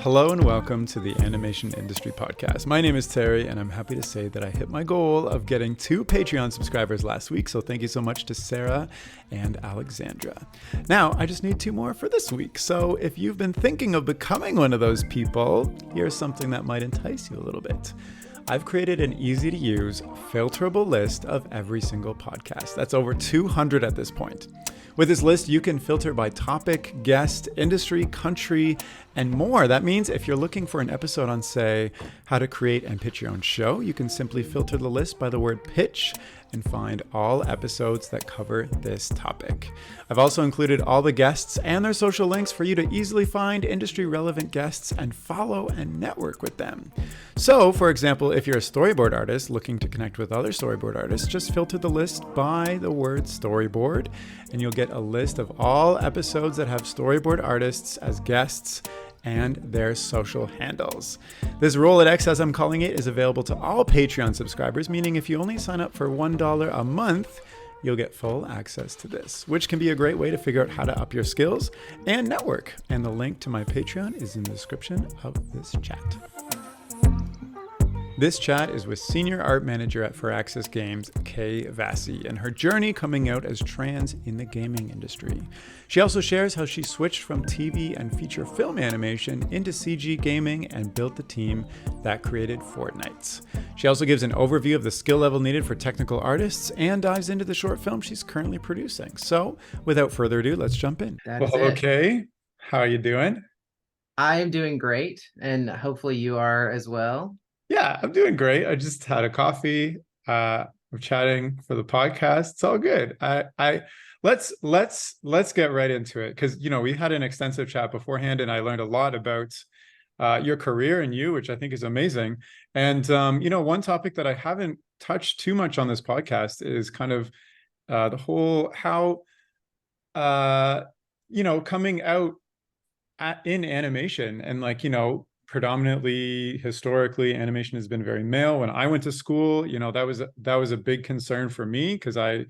Hello and welcome to the Animation Industry Podcast. My name is Terry, and I'm happy to say that I hit my goal of getting 2 Patreon subscribers last week, so thank you so much to Sarah and Alexandra. Now, I just need 2 more for this week, so if you've been thinking of becoming one of those people, here's something that might entice you a little bit. I've created an easy-to-use, filterable list of every single podcast. That's over 200 at this point. With this list, you can filter by topic, guest, industry, country, and more. That means if you're looking for an episode on, say, how to create and pitch your own show, you can simply filter the list by the word pitch and find all episodes that cover this topic. I've also included all the guests and their social links for you to easily find industry relevant guests and follow and network with them. So, for example, if you're a storyboard artist looking to connect with other storyboard artists, just filter the list by the word storyboard, and you'll get a list of all episodes that have storyboard artists as guests and their social handles. This Rolodex, as I'm calling it, is available to all Patreon subscribers, meaning if you only sign up for $1 a month, you'll get full access to this, which can be a great way to figure out how to up your skills and network. And the link to my Patreon is in the description of this chat. This chat is with Senior Art Manager at Firaxis Games Kaye Vassey and her journey coming out as trans in the gaming industry. She also shares how she switched from TV and feature film animation into CG gaming and built the team that created Fortnite. She also gives an overview of the skill level needed for technical artists and dives into the short film she's currently producing. So without further ado, let's jump in. Okay, how are you doing? I'm doing great, and hopefully you are as well. Yeah, I'm doing great. I just had a coffee. We're chatting for the podcast. It's all good. Let's get right into it, because we had an extensive chat beforehand, and I learned a lot about your career and you, which I think is amazing. And one topic that I haven't touched too much on this podcast is kind of the whole how coming out in animation, and predominantly historically animation has been very male. When I went to school, that was a big concern for me, because I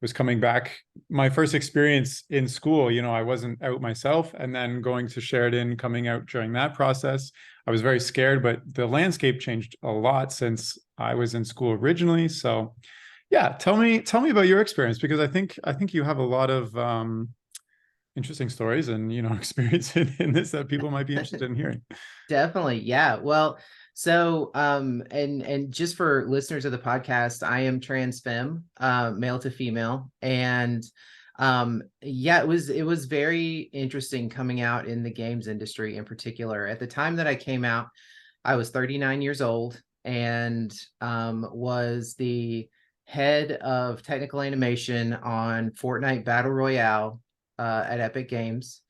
was coming back. My first experience in school, I wasn't out myself, and then going to Sheridan, coming out during that process, I was very scared. But the landscape changed a lot since I was in school originally. So yeah, tell me about your experience, because I think you have a lot of interesting stories and experience in this that people might be interested in hearing. Definitely. Yeah. Well, so and just for listeners of the podcast, I am trans femme, male to female. And yeah, it was very interesting coming out in the games industry in particular. At the time that I came out, I was 39 years old and was the head of technical animation on Fortnite Battle Royale at Epic Games.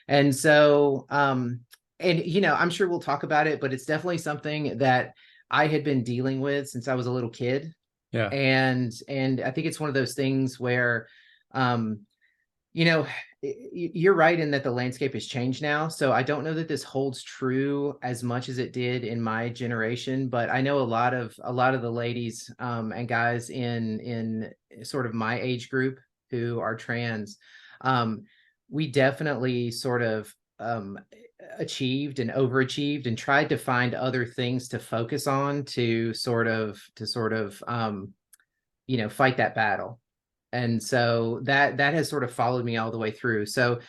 And so I'm sure we'll talk about it, but it's definitely something that I had been dealing with since I was a little kid. Yeah. And I think it's one of those things where you're right in that the landscape has changed now. So I don't know that this holds true as much as it did in my generation, but I know a lot of the ladies and guys in sort of my age group who are trans. We definitely sort of achieved and overachieved and tried to find other things to focus on to sort of fight that battle. And so that has sort of followed me all the way through. So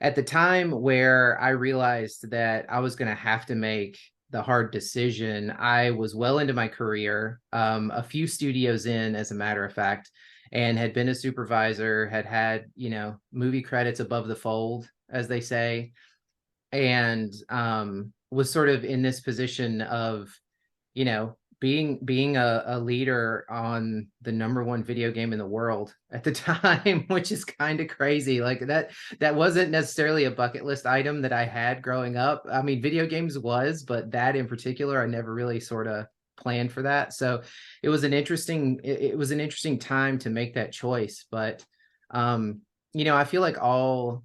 at the time where I realized that I was going to have to make the hard decision, I was well into my career, a few studios in, as a matter of fact, and had been a supervisor, had movie credits above the fold, as they say, and was sort of in this position of, being a leader on the #1 video game in the world at the time, which is kind of crazy. Like that wasn't necessarily a bucket list item that I had growing up. I mean, video games was, but that in particular, I never really sort of planned for that. So it was an interesting time to make that choice. But I feel like all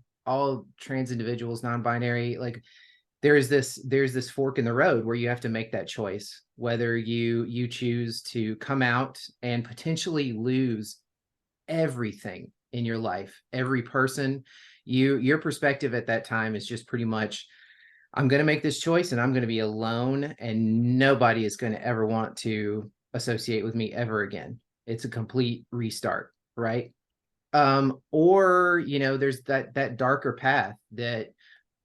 trans individuals, non-binary, like there's this fork in the road where you have to make that choice, whether you choose to come out and potentially lose everything in your life. Every person, your perspective at that time is just pretty much, I'm going to make this choice and I'm going to be alone and nobody is going to ever want to associate with me ever again. It's a complete restart, right? Or, there's that darker path that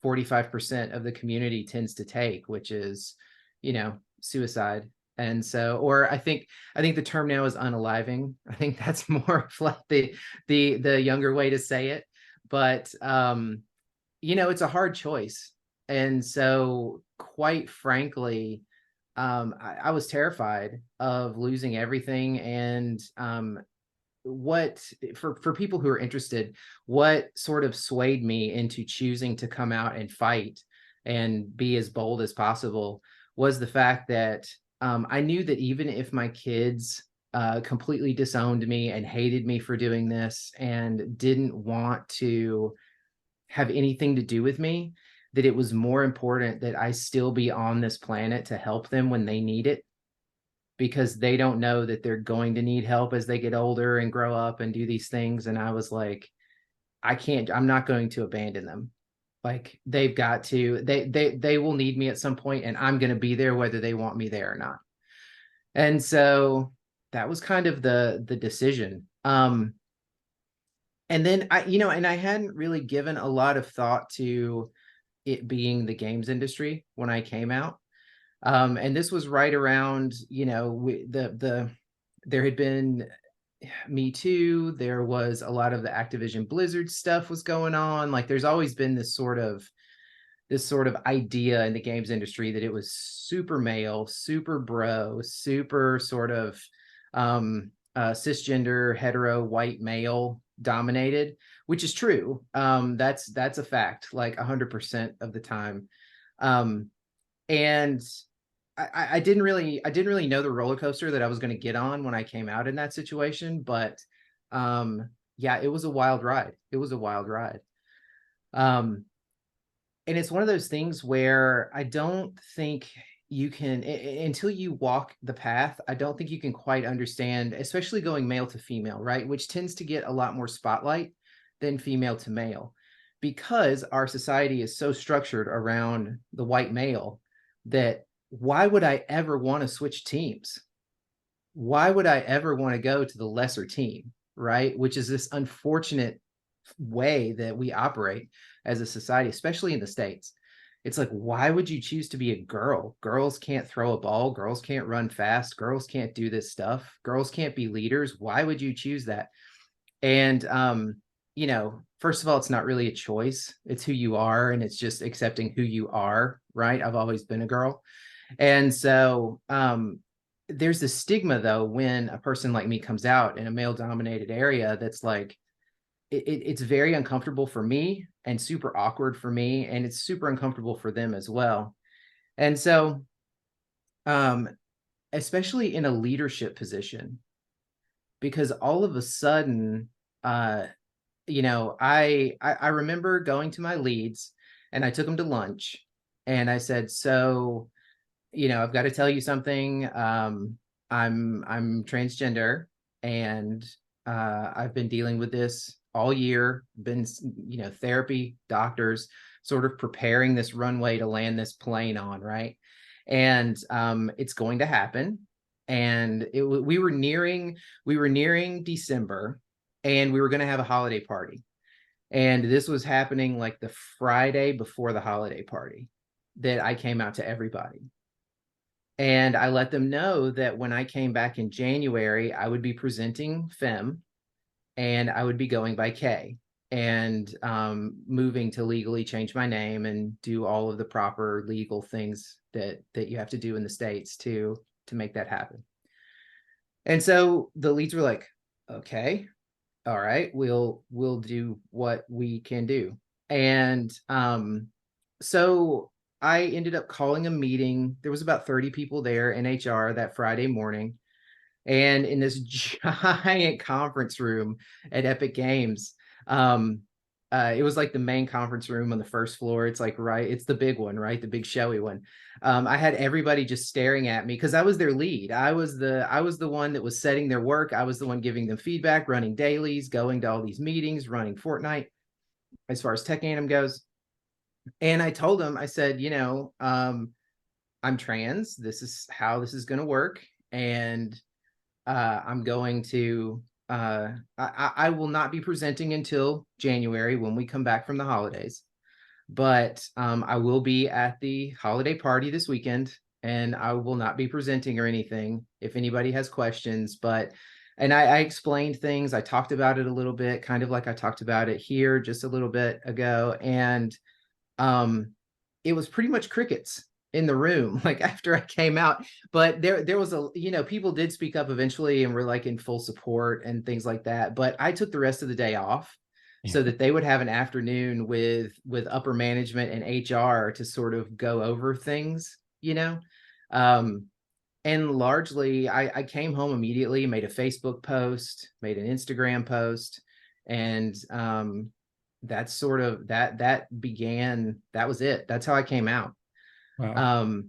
45% of the community tends to take, which is, suicide. And so, or I think the term now is unaliving. I think that's more of like the younger way to say it. But it's a hard choice. And so, quite frankly, I was terrified of losing everything. And what for people who are interested, what sort of swayed me into choosing to come out and fight and be as bold as possible was the fact that I knew that even if my kids completely disowned me and hated me for doing this and didn't want to have anything to do with me, that it was more important that I still be on this planet to help them when they need it, because they don't know that they're going to need help as they get older and grow up and do these things. And I was like, I'm not going to abandon them. Like, they've got to, they will need me at some point, and I'm going to be there whether they want me there or not. And so that was kind of the decision. And then I hadn't really given a lot of thought to it being the games industry when I came out. And this was right around, there had been Me Too. There was a lot of the Activision Blizzard stuff was going on. Like, there's always been this sort of idea in the games industry that it was super male, super bro, super sort of cisgender, hetero, white male dominated, which is true. That's a fact, like 100% of the time. And I didn't really know the roller coaster that I was going to get on when I came out in that situation, but yeah, it was a wild ride. It was a wild ride. And it's one of those things where I don't think you can, until you walk the path, I don't think you can quite understand, especially going male to female, right? Which tends to get a lot more spotlight than female to male, because our society is so structured around the white male that why would I ever want to switch teams? Why would I ever want to go to the lesser team, right? Which is this unfortunate way that we operate as a society, especially in the States. It's like, why would you choose to be a girl? Girls can't throw a ball. Girls can't run fast. Girls can't do this stuff. Girls can't be leaders. Why would you choose that? And, first of all, it's not really a choice. It's who you are, and it's just accepting who you are, right? I've always been a girl. And so there's this stigma, though, when a person like me comes out in a male-dominated area that's like, it's very uncomfortable for me and super awkward for me, and it's super uncomfortable for them as well. And so, especially in a leadership position, because all of a sudden, I remember going to my leads and I took them to lunch and I said, so, I've got to tell you something. I'm transgender, and I've been dealing with this all year, been, therapy, doctors, sort of preparing this runway to land this plane on, right? And it's going to happen. And we were nearing December, and we were going to have a holiday party. And this was happening like the Friday before the holiday party, that I came out to everybody. And I let them know that when I came back in January, I would be presenting Femme, and I would be going by Kaye, and moving to legally change my name and do all of the proper legal things that you have to do in the States to make that happen. And so the leads were like, okay, all right, we'll do what we can do. And so I ended up calling a meeting. There was about 30 people there in HR that Friday morning. And in this giant conference room at Epic Games, it was like the main conference room on the first floor. It's like, right, it's the big one, right? The big showy one. I had everybody just staring at me because I was their lead. I was the one that was setting their work. I was the one giving them feedback, running dailies, going to all these meetings, running Fortnite as far as Tech Anim goes. And I told them, I said, I'm trans. This is how this is going to work. And I'm going to, I will not be presenting until January when we come back from the holidays. But I will be at the holiday party this weekend, and I will not be presenting or anything if anybody has questions. And I explained things. I talked about it a little bit, kind of like I talked about it here just a little bit ago. And it was pretty much crickets in the room, like after I came out. But there was people did speak up eventually and were like in full support and things like that. But I took the rest of the day off so that they would have an afternoon with upper management and HR to sort of go over things, and largely I came home immediately, made a Facebook post, made an Instagram post, and that's sort of that was it. That's how I came out. Wow.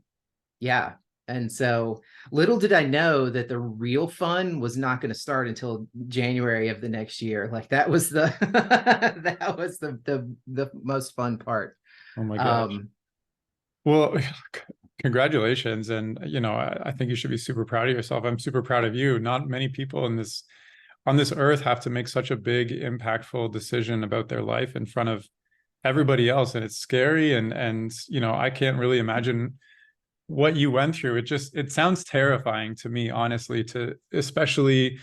Yeah. And so little did I know that the real fun was not going to start until January of the next year. Like that was the that was the most fun part. Oh my gosh. Well, congratulations. And, I think you should be super proud of yourself. I'm super proud of you. Not many people on this earth have to make such a big, impactful decision about their life in front of everybody else. And it's scary. And, I can't really imagine what you went through. It sounds terrifying to me, honestly, to especially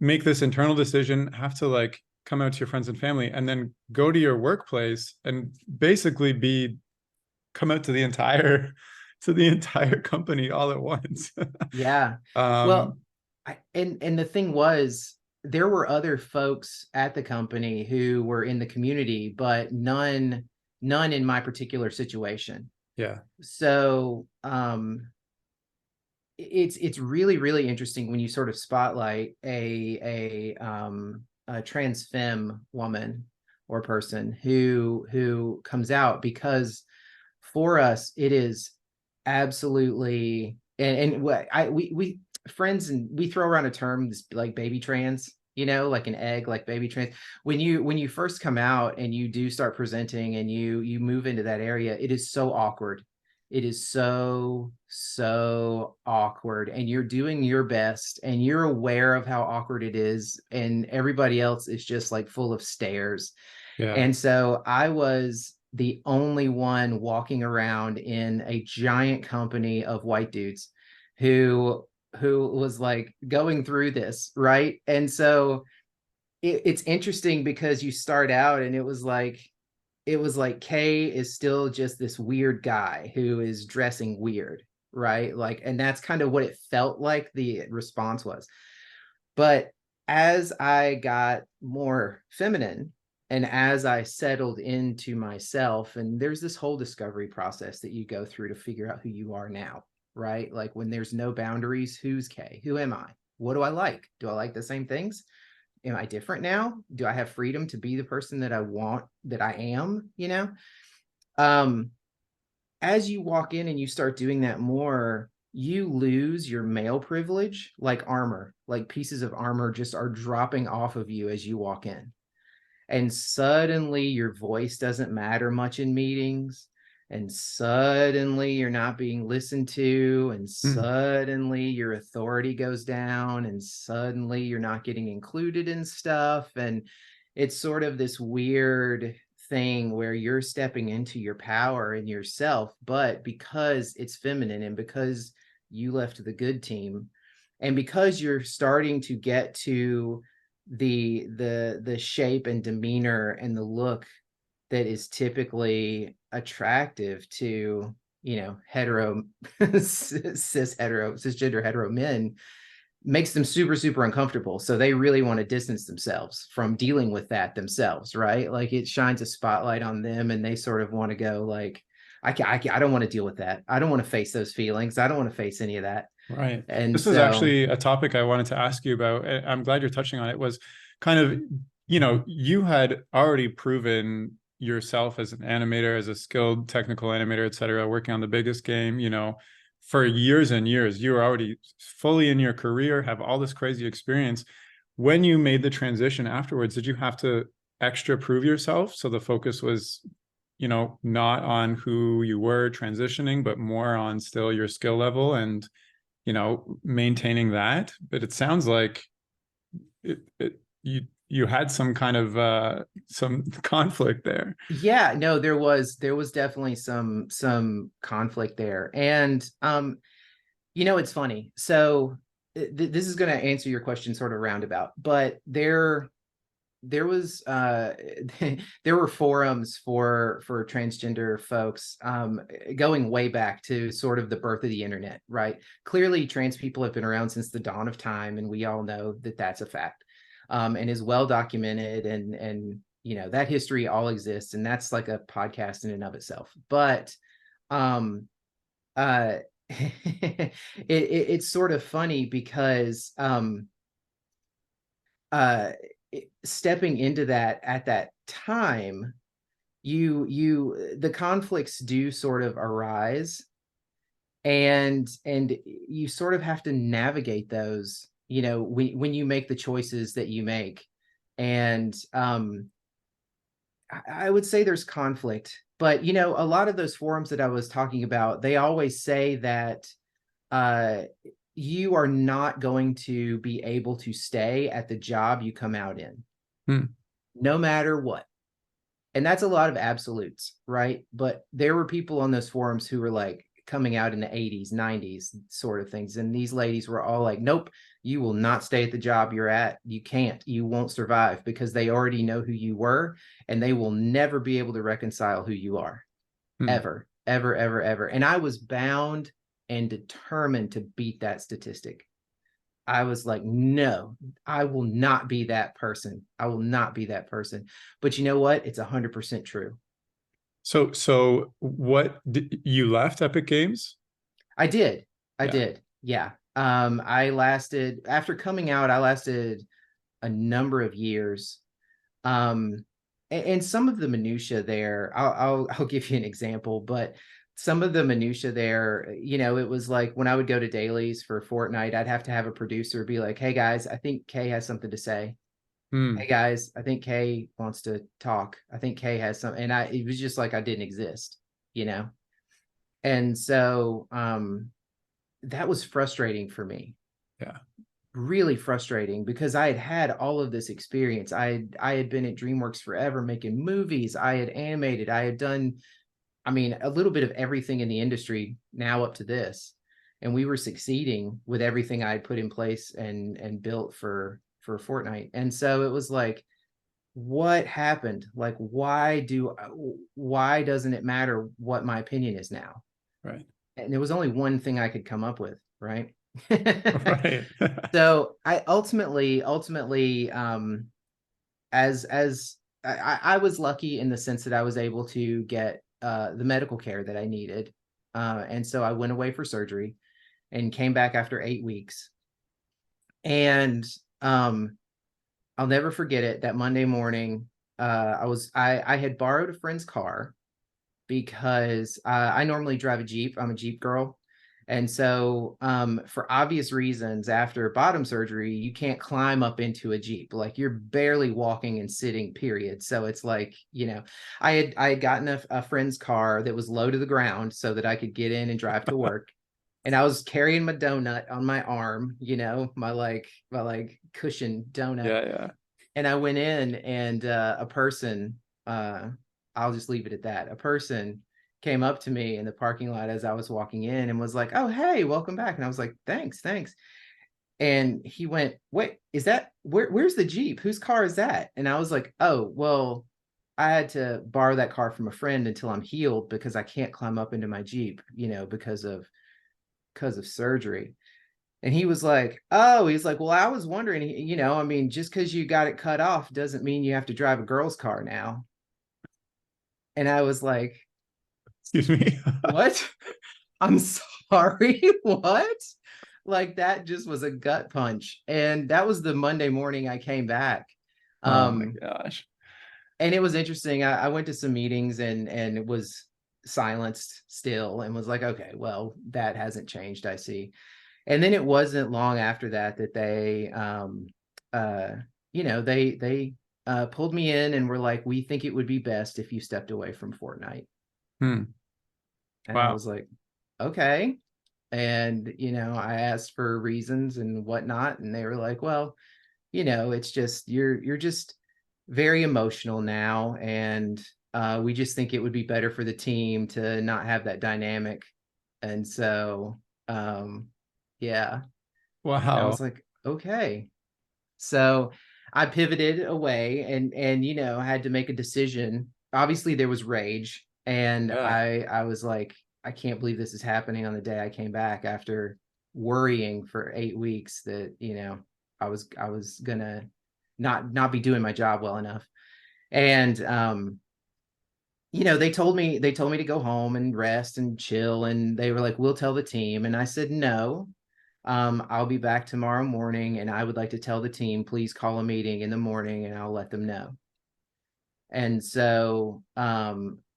make this internal decision, have to like come out to your friends and family, and then go to your workplace and basically come out to the entire company all at once. Yeah. um Well, and the thing was, there were other folks at the company who were in the community, but none in my particular situation. yeah. So it's really, really interesting when you sort of spotlight a trans femme woman or person who comes out, because for us it is absolutely, and what we friends, and we throw around a term like baby trans, like an egg, like baby trans. When you first come out and you do start presenting and you move into that area, it is so awkward. It is so awkward, and you're doing your best and you're aware of how awkward it is, and everybody else is just like full of stares. Yeah. And so I was the only one walking around in a giant company of white dudes who was like going through this, right? And so it's interesting because you start out and it was like Kay is still just this weird guy who is dressing weird, right? Like, and that's kind of what it felt like the response was. But as I got more feminine and as I settled into myself, and there's this whole discovery process that you go through to figure out who you are now, right? Like when there's no boundaries, who's Kay? Who am I? What do I like? Do I like the same things? Am I different now? Do I have freedom to be the person that I want, that I am, Um, as you walk in and you start doing that more, you lose your male privilege, like armor, like pieces of armor just are dropping off of you as you walk in. And suddenly your voice doesn't matter much in meetings. And suddenly you're not being listened to. And Mm. suddenly your authority goes down. And suddenly you're not getting included in stuff. And it's sort of this weird thing where you're stepping into your power and yourself, but because it's feminine and because you left the good team and because you're starting to get to the shape and demeanor and the look that is typically attractive to hetero cisgender hetero men, makes them super, super uncomfortable. So they really want to distance themselves from dealing with that themselves, right? Like it shines a spotlight on them and they sort of want to go like, I don't want to deal with that. I don't want to face those feelings. I don't want to face any of that. Right. And This was so actually a topic I wanted to ask you about. I'm glad you're touching on it. Was kind of you had already proven yourself as an animator, as a skilled technical animator, et cetera, working on the biggest game, for years and years. You were already fully in your career, have all this crazy experience. When you made the transition afterwards, did you have to extra prove yourself? So the focus was, not on who you were transitioning, but more on still your skill level and, maintaining that. But it sounds like you had some kind of some conflict there. Yeah, no, there was definitely some conflict there. And it's funny. So this is going to answer your question sort of roundabout, but there was there were forums for transgender folks going way back to sort of the birth of the internet, right? Clearly trans people have been around since the dawn of time, and we all know that that's a fact, and is well documented, and that history all exists, and that's like a podcast in and of itself. But uh it's sort of funny because uh stepping into that at that time, the conflicts do sort of arise, and you sort of have to navigate those, when you make the choices that you make. And I would say there's conflict, but a lot of those forums that I was talking about, they always say that uh you are not going to be able to stay at the job you come out in, Hmm. no matter what. And that's a lot of absolutes, right? But there were people on those forums who were like coming out in the 80s, 90s sort of things. And these ladies were all like, nope, you will not stay at the job you're at. You can't, you won't survive, because they already know who you were, and they will never be able to reconcile who you are, Hmm. ever, ever, ever, ever. And I was bound and determined to beat that statistic. I was like, no, I will not be that person. I will not be that person. But you know what? It's 100% true. So what did you left Epic Games? I did. I Yeah. did. Yeah. I lasted, after coming out, I lasted a number of years. And some of the minutia there, I'll give you an example, but some of the minutia there, it was like when I would go to dailies for Fortnite, I'd have to have a producer be like, hey guys, I think Kay has something to say. Hey Hmm. guys, I think Kay wants to talk. I think Kay has some, and it was just like I didn't exist, you know? And so that was frustrating for me, Yeah. really frustrating, because I had had all of this experience. I had been at DreamWorks forever, making movies. I had animated. I had done, I mean, a little bit of everything in the industry now up to this, and we were succeeding with everything I had put in place and built for Fortnite. And so it was like, what happened? Like, why doesn't it matter what my opinion is now? Right. And there was only one thing I could come up with, right? Right. So I ultimately, as I was lucky in the sense that I was able to get the medical care that I needed, and so I went away for surgery and came back after 8 weeks. And I'll never forget it. That Monday morning, I had borrowed a friend's car because I normally drive a Jeep. I'm a Jeep girl. And so, for obvious reasons, after bottom surgery, you can't climb up into a Jeep. Like, you're barely walking and sitting, period. So it's like, I had gotten a friend's car that was low to the ground so that I could get in and drive to work. And I was carrying my donut on my arm, my cushion donut. Yeah. Yeah. And I went in, and a person, I'll just leave it at that. A person came up to me in the parking lot as I was walking in and was like, "Oh, hey, welcome back." And I was like, "Thanks, thanks." And he went, "Wait, is that where's the Jeep? Whose car is that?" And I was like, "Oh, well, I had to borrow that car from a friend until I'm healed, because I can't climb up into my Jeep, because of surgery." And he was like, "Oh," he's like, "Well, I was wondering, I mean, just because you got it cut off doesn't mean you have to drive a girl's car now." And I was like, Excuse me. "What?" I'm sorry, what? Like, that just was a gut punch. And that was the Monday morning I came back. Oh my Um, gosh. and it was interesting. I went to some meetings and it was silenced still and was like, okay, well, that hasn't changed, I see. And then it wasn't long after that that they uh pulled me in and were like, we think it would be best if you stepped away from Fortnite. Hmm. And I Wow. was like, okay. And I asked for reasons and whatnot, and they were like, well, it's just you're just very emotional now, and we just think it would be better for the team to not have that dynamic. And so yeah. And I Wow. was like, okay. So I pivoted away and had to make a decision. Obviously there was rage, and Yeah. I was like, I can't believe this is happening on the day I came back after worrying for 8 weeks that, I was gonna not be doing my job well enough. And they told me to go home and rest and chill, and they were like, we'll tell the team. And I said, no, I'll be back tomorrow morning, and I would like to tell the team, please call a meeting in the morning and I'll let them know. And so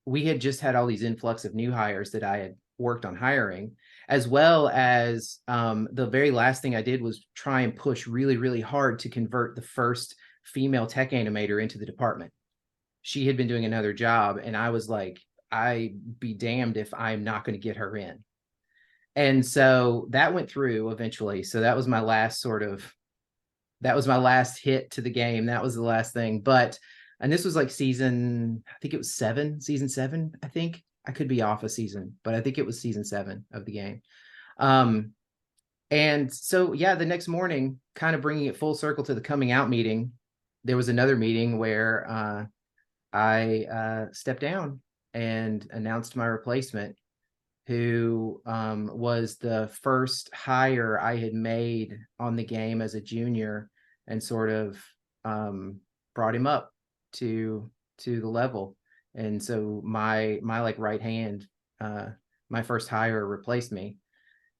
we had just had all these influx of new hires that I had worked on hiring, as well as the very last thing I did was try and push really, really hard to convert the first female tech animator into the department. She had been doing another job, and I was like, I be damned if I'm not going to get her in. And so that went through eventually. So that was my last hit to the game. That was the last thing. And this was like I think it was season 7, I think. I could be off a season, but I think it was season 7 of the game. Um, and so, yeah, the next morning, kind of bringing it full circle to the coming out meeting, there was another meeting where I stepped down and announced my replacement, who was the first hire I had made on the game as a junior, and sort of brought him up to the level. And so my like right hand, uh, my first hire replaced me,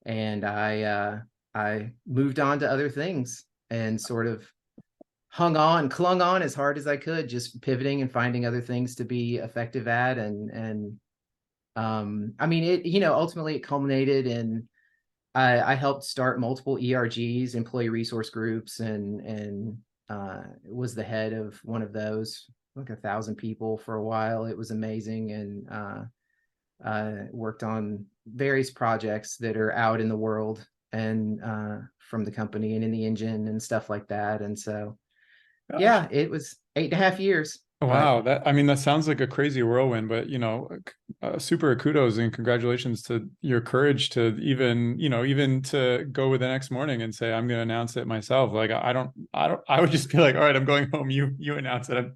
and I moved on to other things and sort of clung on as hard as I could, just pivoting and finding other things to be effective at. And I mean, ultimately it culminated in I helped start multiple ERGs, employee resource groups, and was the head of one of those, like 1,000 people for a while. It was amazing, and worked on various projects that are out in the world and from the company and in the engine and stuff like that. And so, Gosh. yeah, it was 8.5 years, but Wow, I mean, that sounds like a crazy whirlwind, but super kudos and congratulations to your courage to even to go with the next morning and say, I'm going to announce it myself. Like, I would just be like, all right, I'm going home. You announce it.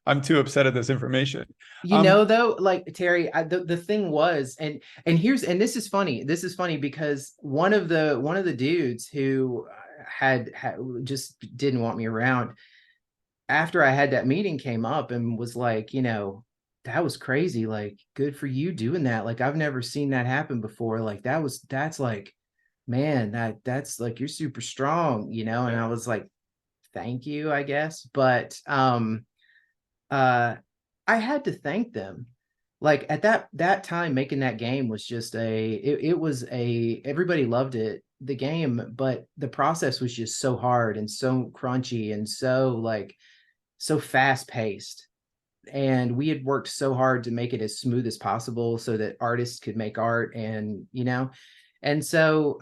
I'm too upset at this information. though, like, Terry, the thing was, and this is funny because one of the dudes who had just didn't want me around after I had that meeting came up and was like, that was crazy. Like, good for you doing that. Like, I've never seen that happen before. Like, that's like, man, that's like, you're super strong, And Yeah. I was like, thank you, I guess. But uh I had to thank them. Like, at that time, making that game was just it was everybody loved it, the game, but the process was just so hard and so crunchy and so fast paced. And we had worked so hard to make it as smooth as possible so that artists could make art, and so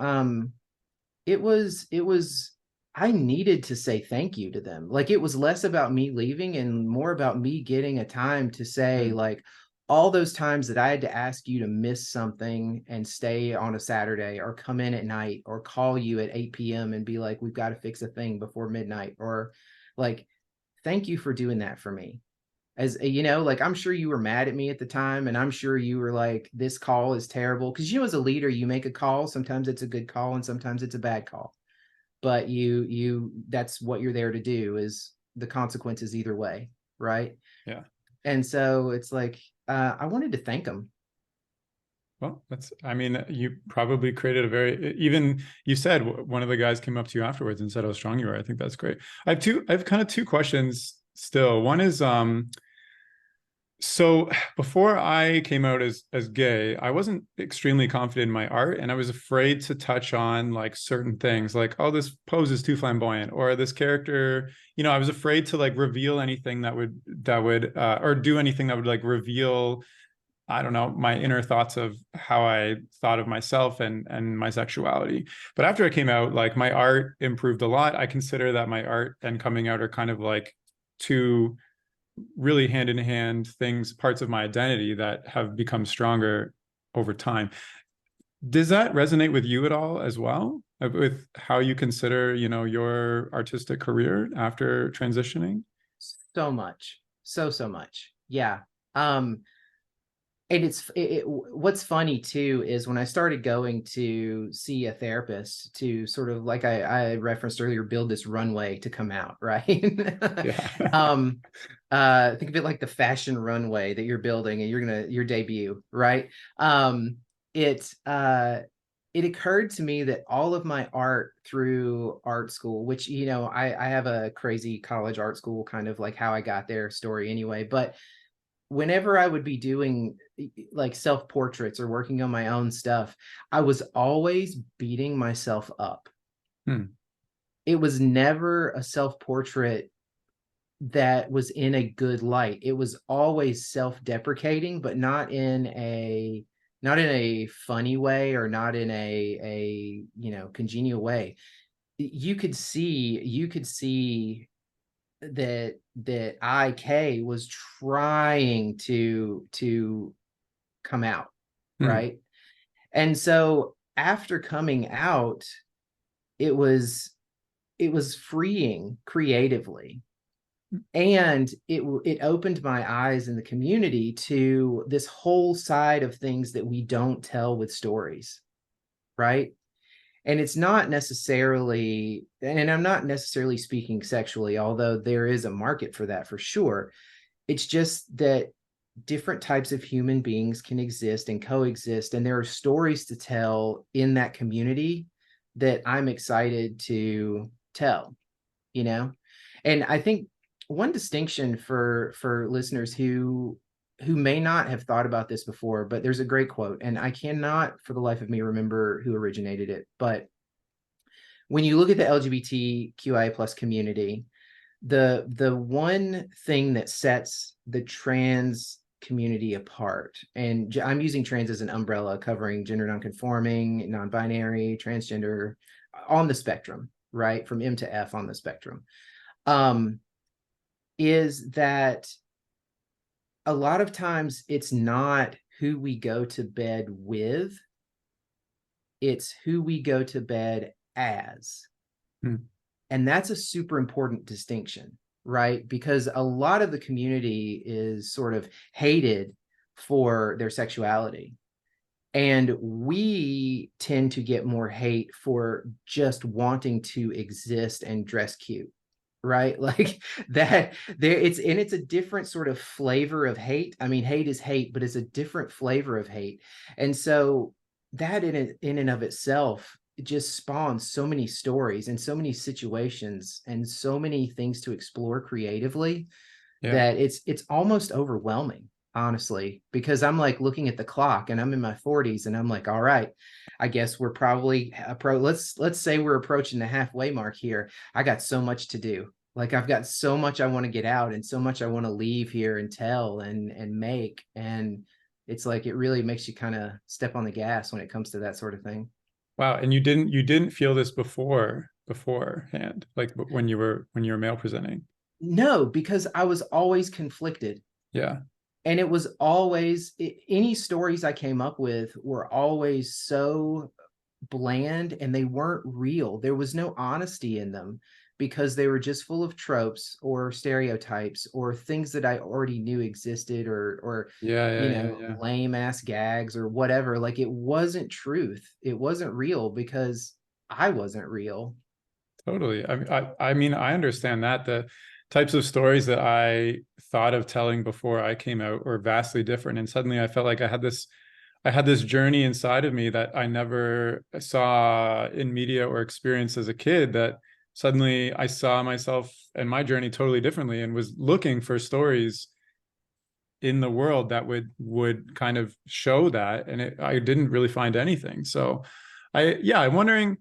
it was I needed to say thank you to them. Like, it was less about me leaving and more about me getting a time to say, Hmm. like, all those times that I had to ask you to miss something and stay on a Saturday, or come in at night, or call you at 8 p.m. and be like, we've got to fix a thing before midnight, or like, thank you for doing that for me. As like, I'm sure you were mad at me at the time, and I'm sure you were like, this call is terrible, because as a leader, you make a call, sometimes it's a good call and sometimes it's a bad call, but that's what you're there to do, is the consequences either way, right? Yeah. And so it's like, I wanted to thank them. Well, I mean, you probably created even you said one of the guys came up to you afterwards and said how strong you are. I think that's great. I have kind of two questions still. One is so before I came out as gay, I wasn't extremely confident in my art, and I was afraid to touch on like certain things, like, oh, this pose is too flamboyant, or this character, I was afraid to like reveal anything that would or do anything that would like reveal, I don't know, my inner thoughts of how I thought of myself and my sexuality. But after I came out, like my art improved a lot. I consider that my art and coming out are kind of like two really hand in hand things, parts of my identity that have become stronger over time. Does that resonate with you at all as well? With how you consider, your artistic career after transitioning? So much, so much. Yeah. Um, and what's funny too is when I started going to see a therapist to sort of, like I referenced earlier, build this runway to come out, right? Yeah. um think of it like the fashion runway that you're building and you're gonna your debut, right? It it occurred to me that all of my art through art school, which, I have a crazy college art school, kind of like how I got there story anyway, but whenever I would be doing like self portraits or working on my own stuff, I was always beating myself up. Hmm. It was never a self portrait that was in a good light. It was always self deprecating, but not in a funny way, or not in a congenial way. You could see that IK was trying to come out, Hmm. right? And so after coming out, it was it was freeing creatively, and it opened my eyes in the community to this whole side of things that we don't tell with stories, right? And it's not necessarily, and I'm not necessarily speaking sexually, although there is a market for that for sure. It's just that different types of human beings can exist and coexist, and there are stories to tell in that community that I'm excited to tell, you know? And I think one distinction for listeners who may not have thought about this before, but there's a great quote, and I cannot for the life of me remember who originated it, but when you look at the LGBTQIA plus community, the one thing that sets the trans community apart, and I'm using trans as an umbrella covering gender nonconforming, non-binary, transgender, on the spectrum, right, from M to F on the spectrum, um, is that a lot of times it's not who we go to bed with, it's who we go to bed as. Hmm. And that's a super important distinction, right? Because a lot of the community is sort of hated for their sexuality. And we tend to get more hate for just wanting to exist and dress cute, right? Like that there it's a different sort of flavor of hate. I mean, hate is hate, but it's a different flavor of hate. And so that in and of itself, it just spawns so many stories and so many situations and so many things to explore creatively Yeah. that it's almost overwhelming, honestly, because I'm like looking at the clock and I'm in my 40s and I'm like, all right, I guess we're probably let's say we're approaching the halfway mark here. I got so much to do. Like I've got so much I want to get out and so much I want to leave here and tell and make. And it's like it really makes you kind of step on the gas when it comes to that sort of thing. Wow. And you didn't feel this beforehand, like when you were male presenting. No, because I was always conflicted. Yeah. And it was always any stories I came up with were always so bland and they weren't real. There was no honesty in them because they were just full of tropes or stereotypes or things that I already knew existed, or Yeah. Yeah. Yeah. Yeah. lame ass gags or whatever. Like it wasn't truth. It wasn't real because I wasn't real. Totally. I mean, I understand that the types of stories that I thought of telling before I came out were vastly different. And suddenly I felt like I had this journey inside of me that I never saw in media or experienced as a kid, that suddenly I saw myself and my journey totally differently and was looking for stories in the world that would kind of show that, and I didn't really find anything. So I'm wondering,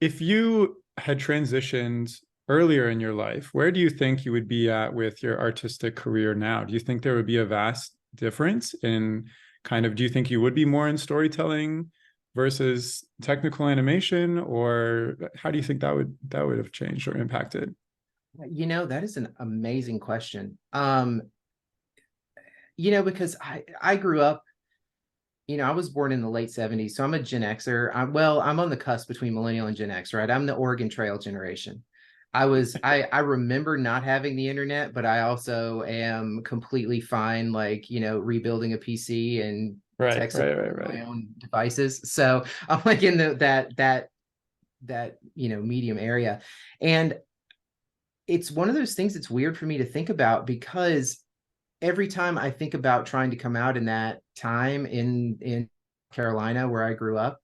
if you had transitioned earlier in your life, where do you think you would be at with your artistic career now? Do you think there would be a vast difference in kind of, do you think you would be more in storytelling versus technical animation, or how do you think that would have changed or impacted? That is an amazing question. Because I grew up, I was born in the late 70s, so I'm a Gen Xer. I'm on the cusp between millennial and Gen X, right? I'm the Oregon Trail generation. I remember not having the internet, but I also am completely fine, like, rebuilding a PC and Right, texting right, right, my right. own devices. So I'm like in that medium area. And it's one of those things that's weird for me to think about, because every time I think about trying to come out in that time in Carolina where I grew up,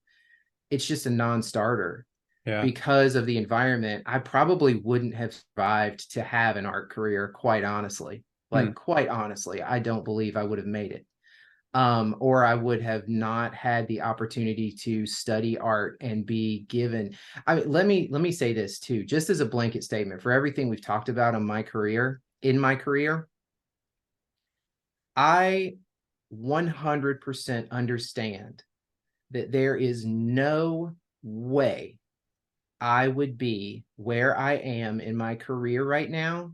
it's just a non-starter Yeah. because of the environment. I probably wouldn't have survived to have an art career, quite honestly. Hmm. Like, quite honestly, I don't believe I would have made it. Or I would have not had the opportunity to study art and be given. I mean, let me say this too, just as a blanket statement for everything we've talked about in my career, I 100% understand that there is no way I would be where I am in my career right now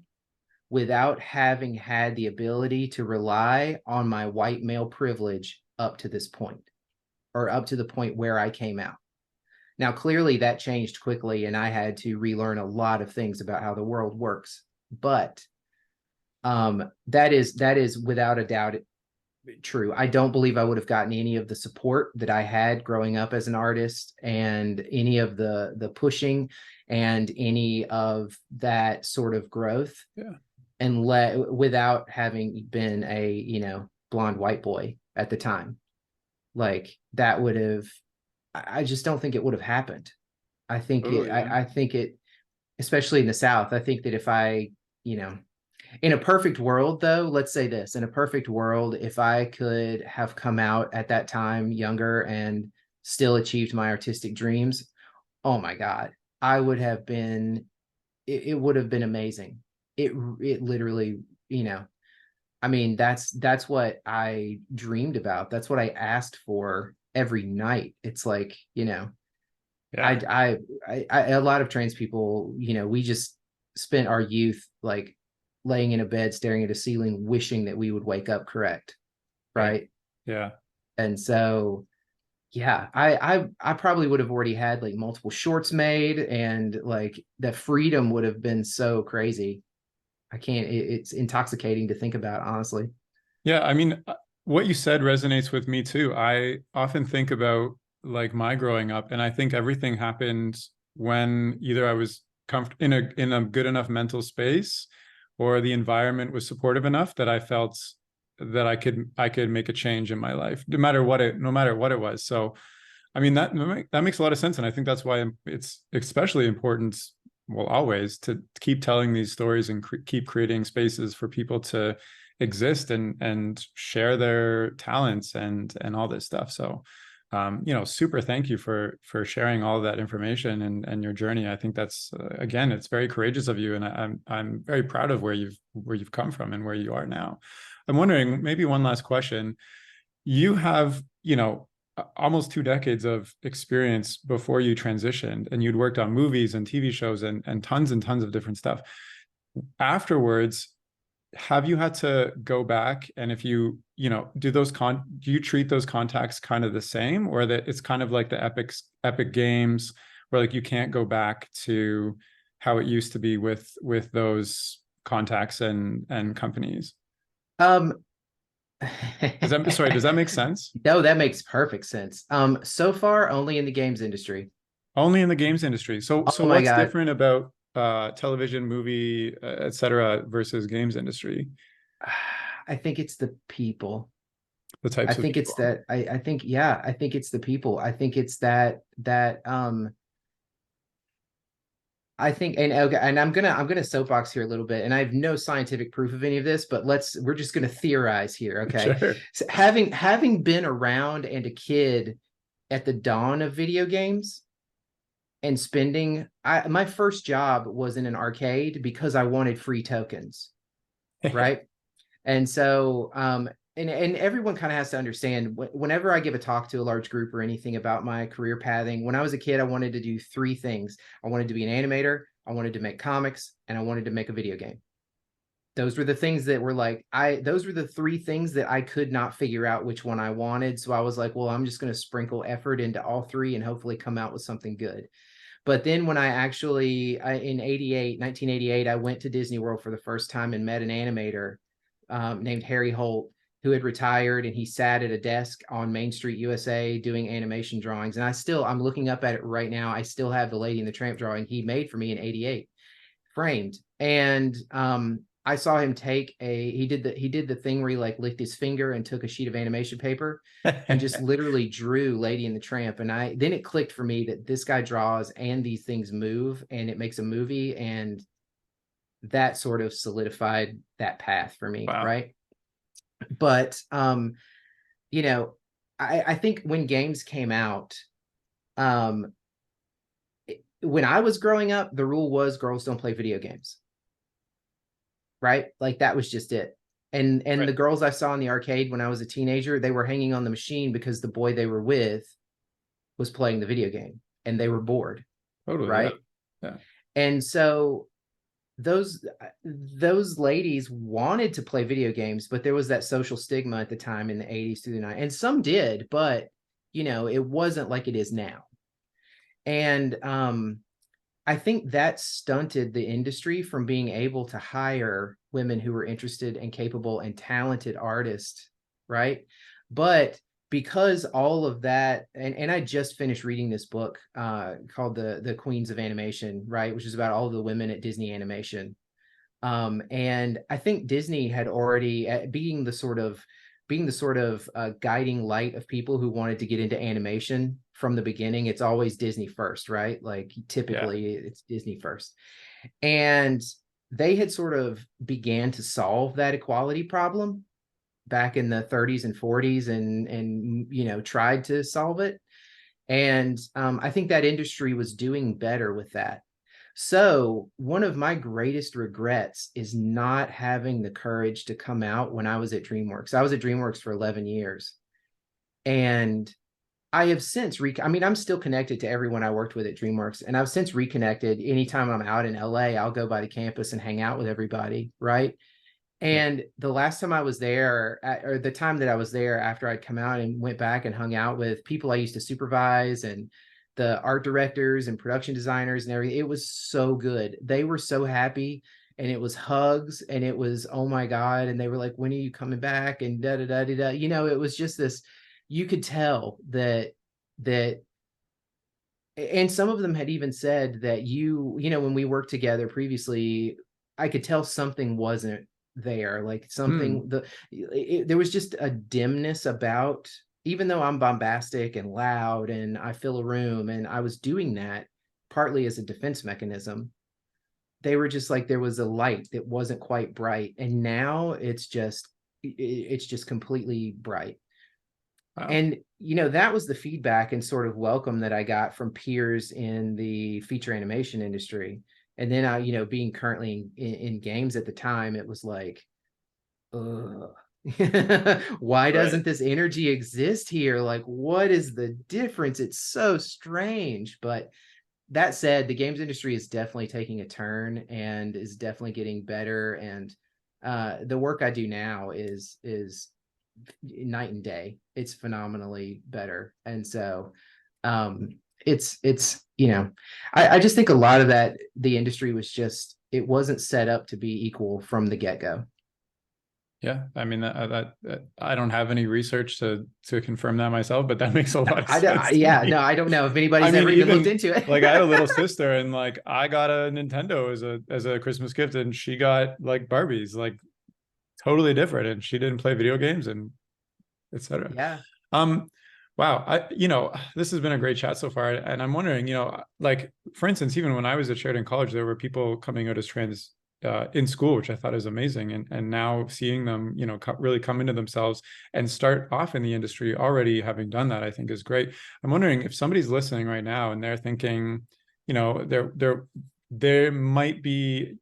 without having had the ability to rely on my white male privilege up to this point, or up to the point where I came out. Now, clearly that changed quickly and I had to relearn a lot of things about how the world works. But that is without a doubt true. I don't believe I would have gotten any of the support that I had growing up as an artist, and any of the pushing and any of that sort of growth, Yeah. and without having been a, blonde white boy at the time. Like, that would have, I just don't think it would have happened. I think it Totally. Yeah. I think it, especially in the South, I think that if I, you know, in a perfect world, though, let's say this, in a perfect world, if I could have come out at that time younger and still achieved my artistic dreams, oh my God, I would have been, it would have been amazing. It literally, I mean, that's what I dreamed about. That's what I asked for every night. It's like, Yeah. a lot of trans people, we just spent our youth like laying in a bed, staring at a ceiling, wishing that we would wake up correct, Right. right? Yeah. And so, yeah, I probably would have already had like multiple shorts made, and like the freedom would have been so crazy. I can't. It's intoxicating to think about, honestly. Yeah. I mean, what you said resonates with me too. I often think about like my growing up, and I think everything happened when either I was in a good enough mental space, or the environment was supportive enough that I felt that I could make a change in my life, no matter what it was. So, I mean, that makes a lot of sense, and I think that's why it's especially important, well, always, to keep telling these stories and keep creating spaces for people to exist and share their talents and all this stuff. So, super thank you for sharing all of that information and your journey. I think that's, again, it's very courageous of you, and I'm very proud of where you've come from and where you are now. I'm wondering, maybe one last question. You have, almost 2 decades of experience before you transitioned, and you'd worked on movies and TV shows and tons of different stuff. Afterwards, have you had to go back, and if do you treat those contacts kind of the same, or that it's kind of like the epic games where like you can't go back to how it used to be with those contacts and companies? Um, Does that make sense? no, that makes perfect sense. So far, only in the games industry. Only in the games industry. So Oh my what's God. different about television, movie, et cetera, versus games industry? I think it's the people. The I types of think it's people. that I think, yeah, I think it's the people. I think it's that I think, and okay, and I'm gonna soapbox here a little bit, and I have no scientific proof of any of this, but we're just gonna theorize here, okay? Sure. So having been around and a kid at the dawn of video games and spending, my first job was in an arcade because I wanted free tokens, right? And so, and everyone kind of has to understand whenever I give a talk to a large group or anything about my career pathing, when I was a kid, I wanted to do three things. I wanted to be an animator, I wanted to make comics, and I wanted to make a video game. Those were the things that were like, those were the three things that I could not figure out which one I wanted. So I was like, well, I'm just going to sprinkle effort into all three and hopefully come out with something good. But then when in 1988, I went to Disney World for the first time and met an animator named Harry Holt, who had retired, and he sat at a desk on Main Street, USA, doing animation drawings. And I'm looking up at it right now. I still have the Lady and the Tramp drawing he made for me in '88, framed. And I saw him he did the thing where he like licked his finger and took a sheet of animation paper and just literally drew Lady and the Tramp. And then it clicked for me that this guy draws and these things move and it makes a movie. And that sort of solidified that path for me. Wow. Right. But, you know, I think when games came out, when I was growing up, the rule was girls don't play video games. Right. Like that was just it. And Right. the girls I saw in the arcade when I was a teenager, they were hanging on the machine because the boy they were with was playing the video game and they were bored. Totally. Right. Yeah. And so those ladies wanted to play video games, but there was that social stigma at the time in the 80s through the 90s. And some did, but it wasn't like it is now. And I think that stunted the industry from being able to hire women who were interested and capable and talented artists, right? But because all of that, and I just finished reading this book called the Queens of Animation, right, which is about all the women at Disney Animation. And I think Disney had already, being the sort of guiding light of people who wanted to get into animation from the beginning. It's always Disney first, right? Like typically it's Disney first. And they had sort of began to solve that equality problem back in the 30s and 40s and tried to solve it. And I think that industry was doing better with that. So one of my greatest regrets is not having the courage to come out when I was at DreamWorks. I was at DreamWorks for 11 years. And I have since, I'm still connected to everyone I worked with at DreamWorks. And I've since reconnected. Anytime I'm out in LA, I'll go by the campus and hang out with everybody, right? And the last time I was there, or the time that I was there after I'd come out and went back and hung out with people I used to supervise and the art directors and production designers and everything, it was so good. They were so happy, and it was hugs, and it was, oh my God. And they were like, when are you coming back? And da da da da da. It was just this, you could tell that, and some of them had even said that when we worked together previously, I could tell something wasn't there, like something, there was just a dimness about, even though I'm bombastic and loud and I fill a room, and I was doing that partly as a defense mechanism, they were just like, there was a light that wasn't quite bright. And now it's just completely bright. Wow. And, that was the feedback and sort of welcome that I got from peers in the feature animation industry. And then I, being currently in games at the time, it was like, why doesn't this energy exist here? Like, what is the difference? It's so strange. But that said, the games industry is definitely taking a turn and is definitely getting better. And the work I do now is night and day. It's phenomenally better. And so it's I just think a lot of that, the industry was just, it wasn't set up to be equal from the get-go. Yeah, I mean, that I don't have any research to confirm that myself, but that makes a lot of sense. No, I don't know if anybody's ever even looked into it. Like, I had a little sister, and like I got a Nintendo as a Christmas gift, and she got like Barbies, like totally different, and she didn't play video games and etc. Yeah. Wow. This has been a great chat so far. And I'm wondering, like, for instance, even when I was at Sheridan College, there were people coming out as trans in school, which I thought is amazing. And now seeing them, really come into themselves and start off in the industry already having done that, I think is great. I'm wondering if somebody's listening right now and they're thinking, there might be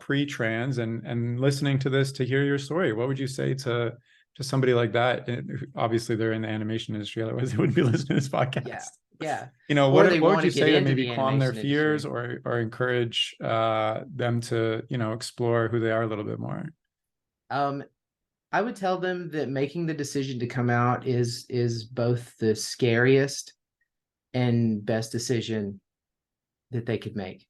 pre-trans and listening to this to hear your story. What would you say to somebody like that? Obviously they're in the animation industry, otherwise they wouldn't be listening to this Yeah, podcast. yeah. What Or they what would want you to get say to into maybe the calm their animation fears industry. or encourage them to explore who they are a little bit more? Um, I would tell them that making the decision to come out is both the scariest and best decision that they could make.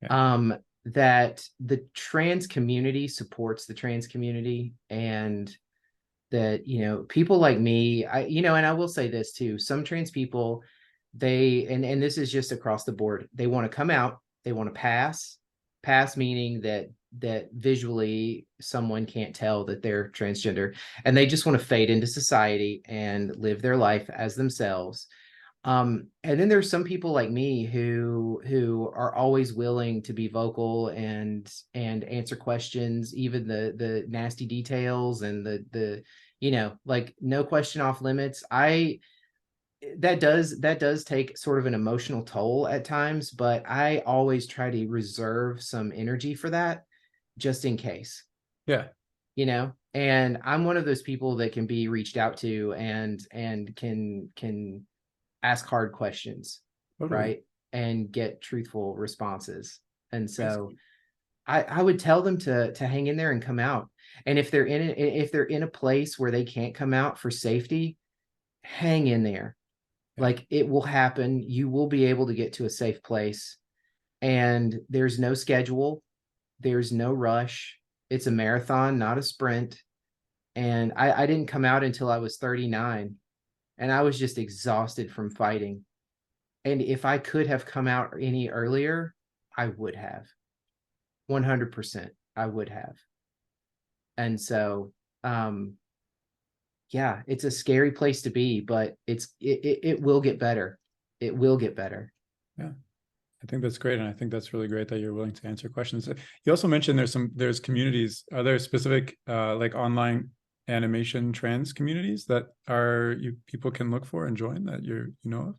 Yeah. That the trans community supports the trans community, and that, people like me, and I will say this too, some trans people, and this is just across the board, they want to come out, they want to pass meaning that visually someone can't tell that they're transgender, and they just want to fade into society and live their life as themselves. And then there's some people like me who are always willing to be vocal and answer questions, even the nasty details, and the like, no question off limits. I that does take sort of an emotional toll at times, but I always try to reserve some energy for that, just in case. Yeah. And I'm one of those people that can be reached out to, and can ask hard questions, Totally. right? And get truthful responses. And I so see. I would tell them to hang in there and come out. And if they're in a place where they can't come out for safety, hang in there. Yeah. Like, it will happen. You will be able to get to a safe place. And there's no schedule, there's no rush. It's a marathon, not a sprint. And I didn't come out until I was 39, and I was just exhausted from fighting. And if I could have come out any earlier, I would have. 100%. I would have. And so, um, yeah, it's a scary place to be, but it will get better. It will get better. Yeah. I think that's great. And I think that's really great that you're willing to answer questions. You also mentioned there's communities. Are there specific like online animation trans communities that people can look for and join that you know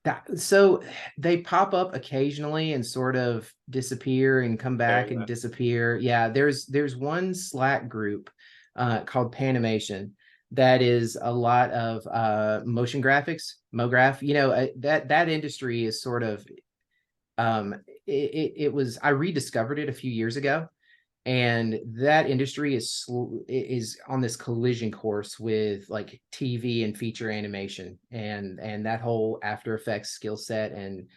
of? So they pop up occasionally and sort of disappear and come There, back yeah. and disappear. Yeah, there's one Slack group called Panimation that is a lot of motion graphics, MoGraph. That industry is sort of, it was, I rediscovered it a few years ago, and that industry is on this collision course with like TV and feature animation, and that whole After Effects skill set. And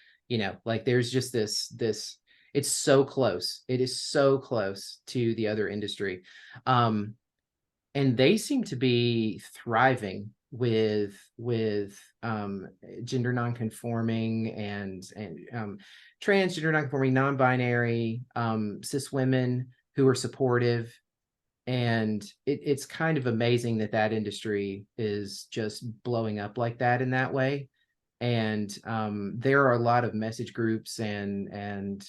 like, there's just this it's so close, it is so close to the other industry. And they seem to be thriving with gender nonconforming and transgender nonconforming, non-binary, cis women who are supportive. And it's kind of amazing that industry is just blowing up like that, in that way. And there are a lot of message groups and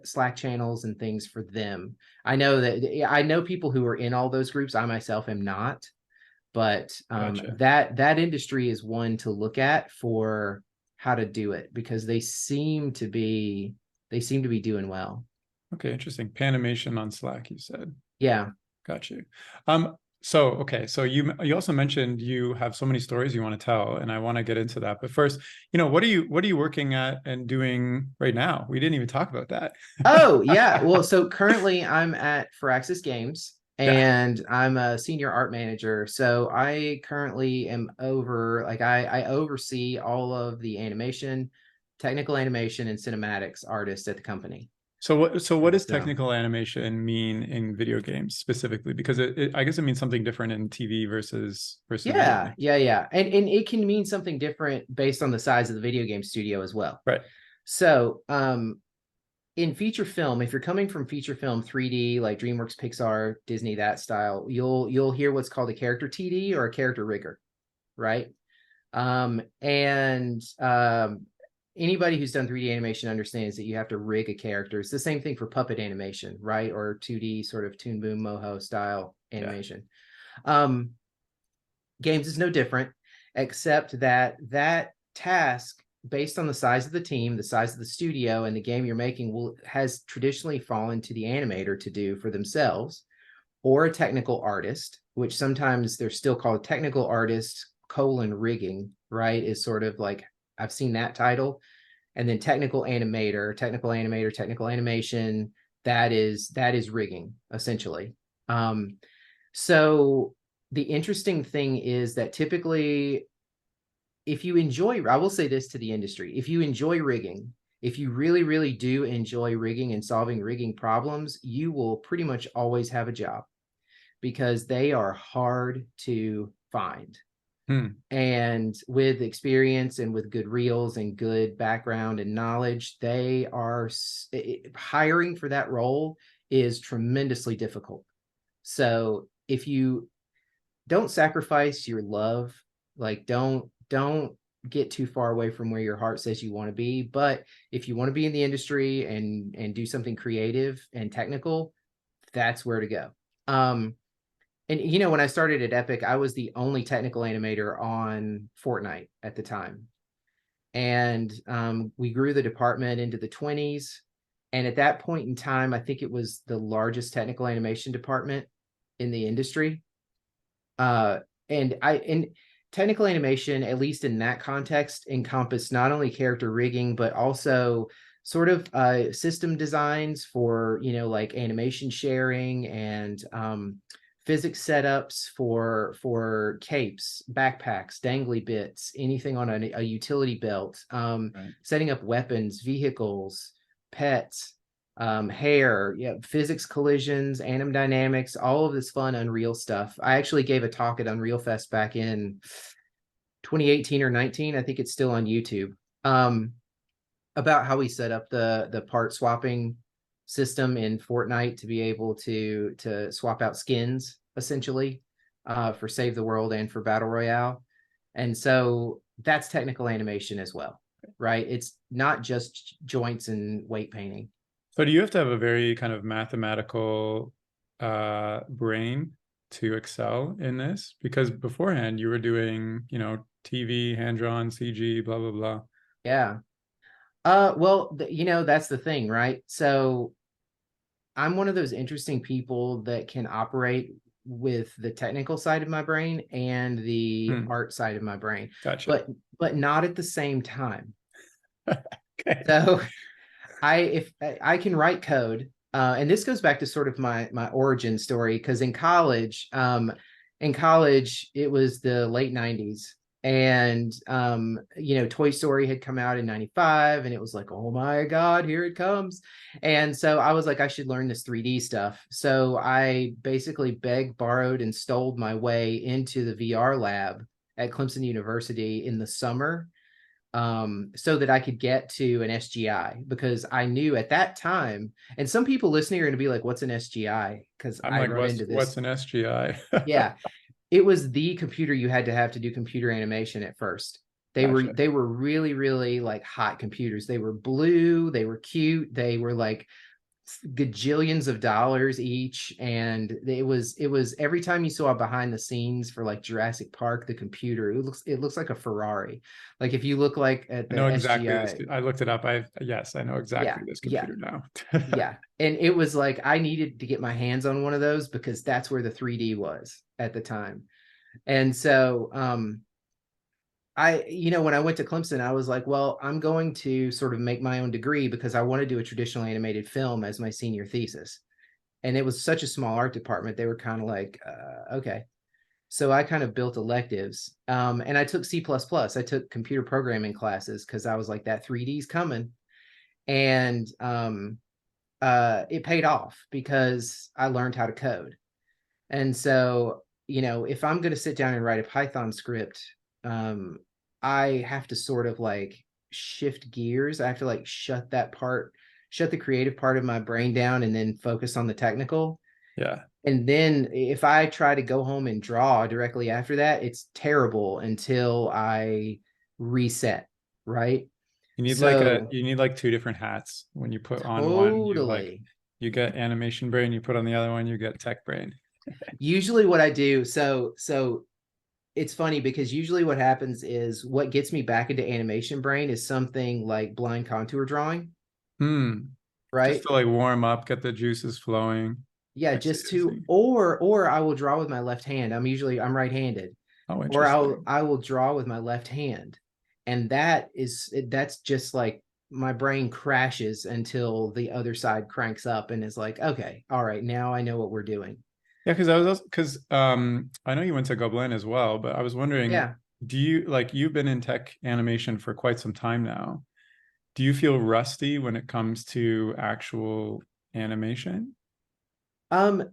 Slack channels and things for them. I know people who are in all those groups. I myself am not, but Gotcha. that industry is one to look at for how to do it, because they seem to be doing well. Okay, interesting. Panimation on Slack, you said. Yeah. Got you. So you also mentioned you have so many stories you want to tell, and I want to get into that. But first, what are you working at and doing right now? We didn't even talk about that. Oh, yeah. Well, so currently I'm at Firaxis Games, Yeah. and I'm a senior art manager. So I currently am I oversee all of the animation, technical animation, and cinematics artists at the company. So what does So technical animation mean in video games specifically? Because I guess it means something different in TV versus video yeah, games. yeah, yeah. And it can mean something different based on the size of the video game studio as well. Right. So in feature film, if you're coming from feature film 3D, like DreamWorks, Pixar, Disney, that style, you'll hear what's called a character TD or a character rigger. right? And anybody who's done 3D animation understands that you have to rig a character. It's the same thing for puppet animation, right? Or 2D sort of Toon Boom Moho style animation. Games is no different, except that that task, based on the size of the team, the size of the studio, and the game you're making, has traditionally fallen to the animator to do for themselves, or a technical artist, which sometimes they're still called technical artist colon rigging, right? Is sort of like, I've seen that title. And then technical animator, technical animation, that is rigging, essentially. So the interesting thing is that typically, if you enjoy, I will say this to the industry, if you enjoy rigging, if you really, really do enjoy rigging and solving rigging problems, you will pretty much always have a job, because they are hard to find. And with experience and with good reels and good background and knowledge, they are hiring for that role is tremendously difficult. So if you don't sacrifice your love, like don't get too far away from where your heart says you want to be. But if you want to be in the industry and do something creative and technical, that's where to go. And you know, when I started at Epic, I was the only technical animator on Fortnite at the time. And we grew the department into the 20s. And at that point in time, I think it was the largest technical animation department in the industry. And technical animation, at least in that context, encompassed not only character rigging, but also sort of system designs for, you know, like animation sharing and physics setups for capes, backpacks, dangly bits, anything on a utility belt, setting up weapons, vehicles, pets, hair, yeah, physics collisions, anim dynamics, all of this fun Unreal stuff. I actually gave a talk at Unreal Fest back in 2018 or 19. I think it's still on YouTube. About how we set up the part swapping system in Fortnite to be able to swap out skins, essentially, for Save the World and for Battle Royale. And so that's technical animation as well, right? It's not just joints and weight painting. So do you have to have a very kind of mathematical brain to excel in this? Because beforehand you were doing, you know, TV, hand-drawn, CG, blah, blah, blah. Yeah. Well, you know, that's the thing, right? So I'm one of those interesting people that can operate with the technical side of my brain and the art side of my brain, Gotcha. but not at the same time. Okay. So if I can write code, and this goes back to sort of my origin story, because in college it was the late 90s, and you know, Toy Story had come out in 95, and it was like, oh my God, here it comes. And so I was like, I should learn this 3D stuff. So I basically begged, borrowed, and stole my way into the VR lab at Clemson University in the summer, so that I could get to an SGI, because I knew at that time, and some people listening are going to be like, what's an SGI? Because I'm I like, run into what's this. an SGI? Yeah, it was the computer you had to have to do computer animation at first. Gotcha. They were really, really like hot computers. They were blue, they were cute, they were like gajillions of dollars each, and it was every time you saw behind the scenes for like Jurassic Park, the computer, it looks like a Ferrari. Like if you look like at I the know exactly this. SGI. I looked it up. Yes, I know Yeah, exactly this yeah, computer now. yeah. And it was like I needed to get my hands on one of those, because that's where the 3D was at the time. And so you know, when I went to Clemson, I was like, well, I'm going to sort of make my own degree, because I want to do a traditional animated film as my senior thesis. And it was such a small art department. They were kind of like, okay. So I kind of built electives, and I took C++. I took computer programming classes, because I was like, that 3D's coming. And it paid off, because I learned how to code. And so, you know, if I'm going to sit down and write a Python script, I have to sort of like shift gears. I have to like shut the creative part of my brain down, and then focus on the technical. Yeah. And then if I try to go home and draw directly after that, it's terrible until I reset, right? So You need like two different hats. When you put on one, totally. you get animation brain, you put on the other one, you get tech brain. Usually what I do, so it's funny because usually what happens is what gets me back into animation brain is something like blind contour drawing, Hmm. Just right? to like warm up, get the juices flowing. Yeah, I see, just I to, see. or I will draw with my left hand. I'm right-handed. Oh, Or interesting. I will draw with my left hand. And that's just like my brain crashes until the other side cranks up and is like, okay, all right, now I know what we're doing. Yeah, because I know you went to Goblin as well, but I was wondering, Yeah. do you like you've been in tech animation for quite some time now? Do you feel rusty when it comes to actual animation? Um,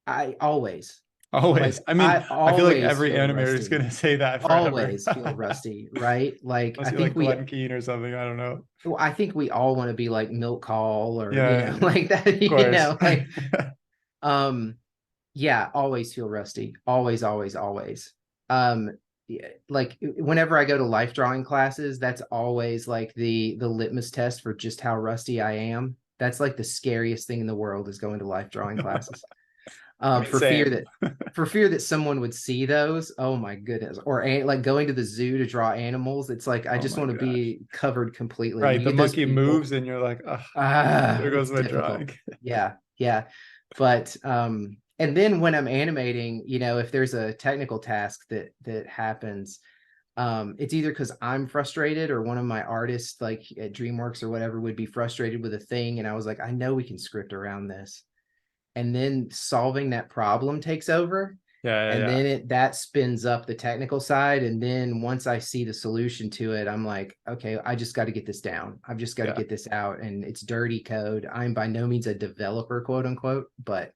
I always Always. like I mean, I I feel like always every feel animator is rusty. gonna say that forever. Always feel rusty, right? Like Unless you're like Glenn Keane or something. I don't know. I think we all want to be like Milk Call or Yeah, yeah, like that, of course. like um yeah, always feel rusty. Always, always, always. Um, yeah, like whenever I go to life drawing classes, that's always like the litmus test for just how rusty I am. That's like the scariest thing in the world is going to life drawing classes. I mean, For fear same. that someone would see those. Oh my goodness. Or like going to the zoo to draw animals. It's like I Oh just my want to gosh. be covered completely. Right. You The get those monkey people. moves and you're like, oh, there goes It's my difficult. drawing. Yeah, yeah. But and then when I'm animating, if there's a technical task that happens, it's either because I'm frustrated or one of my artists like at DreamWorks or whatever would be frustrated with a thing. And I was like, I know we can script around this. And then solving that problem takes over. Yeah, yeah, And yeah. then that spins up the technical side. And then once I see the solution to it, I'm like, okay, I just got to get this down. I've just got to Yeah. get this out. And it's dirty code. I'm by no means a developer, quote unquote, but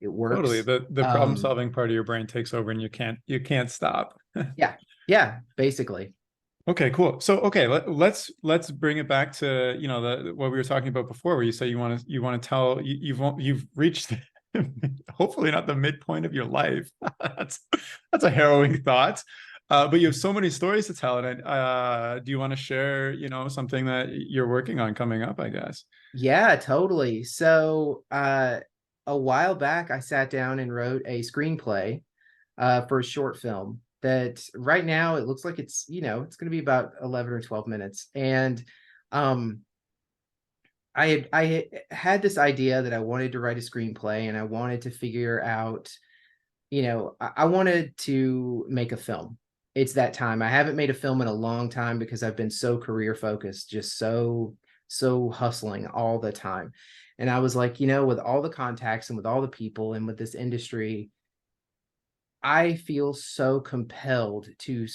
it Totally. works. The problem solving part of your brain takes over and you can't stop. Yeah. Yeah. Basically. Okay, cool. So okay, let's bring it back to, the what we were talking about before, where you say you want to tell you've reached hopefully not the midpoint of your life. That's a harrowing thought. But you have so many stories to tell, and do you want to share, something that you're working on coming up, I guess? Yeah, totally. So a while back, I sat down and wrote a screenplay for a short film that right now it looks like it's going to be about 11 or 12 minutes. And um, I had this idea that I wanted to write a screenplay and I wanted to figure out, I wanted to make a film. It's that time. I haven't made a film in a long time because I've been so career focused, just so hustling all the time. And I was like, with all the contacts and with all the people and with this industry, I feel so compelled to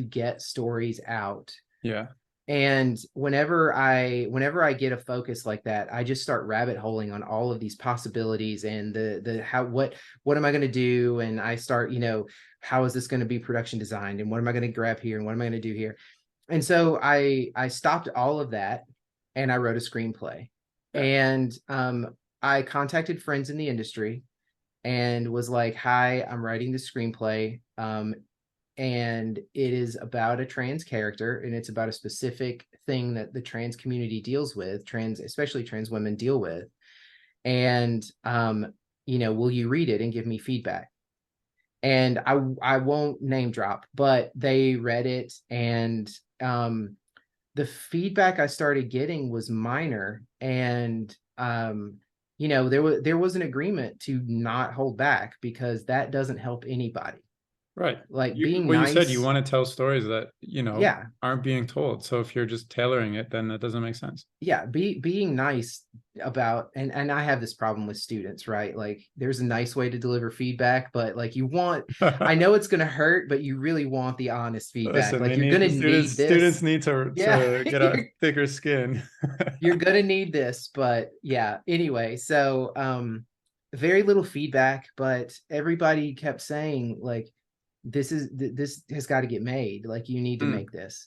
get stories out. Yeah. And whenever I get a focus like that, I just start rabbit holing on all of these possibilities and the how what am I going to do? And I start, how is this going to be production designed? And what am I going to grab here? And what am I going to do here? And so I stopped all of that and I wrote a screenplay. Yeah. And I contacted friends in the industry and was like, "Hi, I'm writing the screenplay. And it is about a trans character, and it's about a specific thing that the trans community deals with, especially trans women deal with. And will you read it and give me feedback?" And I won't name drop, but they read it, and the feedback I started getting was minor, and there was an agreement to not hold back because that doesn't help anybody. Right. Like being You said you nice, want to tell stories that, yeah, aren't being told. So if you're just tailoring it, then that doesn't make sense. yeah, being nice about, and I have this problem with students, right? Like there's a nice way to deliver feedback, but like I know it's going to hurt, but you really want the honest feedback. Listen, Like you're going to need students this. need Yeah, to get a thicker skin. you're going to need this, but yeah, anyway, so very little feedback, but everybody kept saying like this has got to get made. Like you need to Mm, make this.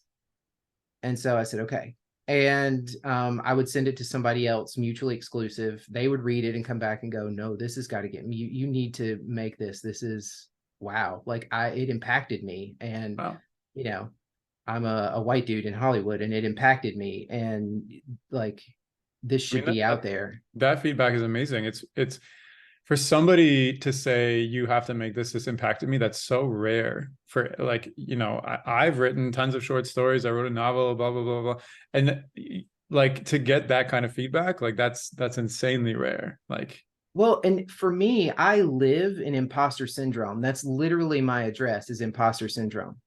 And so I said, okay. And I would send it to somebody else, mutually exclusive. They would read it and come back and go, no, this has got to get me. You need to make this. This is wow. Like it impacted me. And, Wow. you know, I'm a white dude in Hollywood and it impacted me. And like, this I should mean, be out there. that feedback is amazing. It's for somebody to say you have to make this impacted me. That's so rare. For like, I've written tons of short stories. I wrote a novel, blah blah blah blah, and like to get that kind of feedback, like that's insanely rare. Like, Well, and for me, I live in imposter syndrome. That's literally my address is imposter syndrome.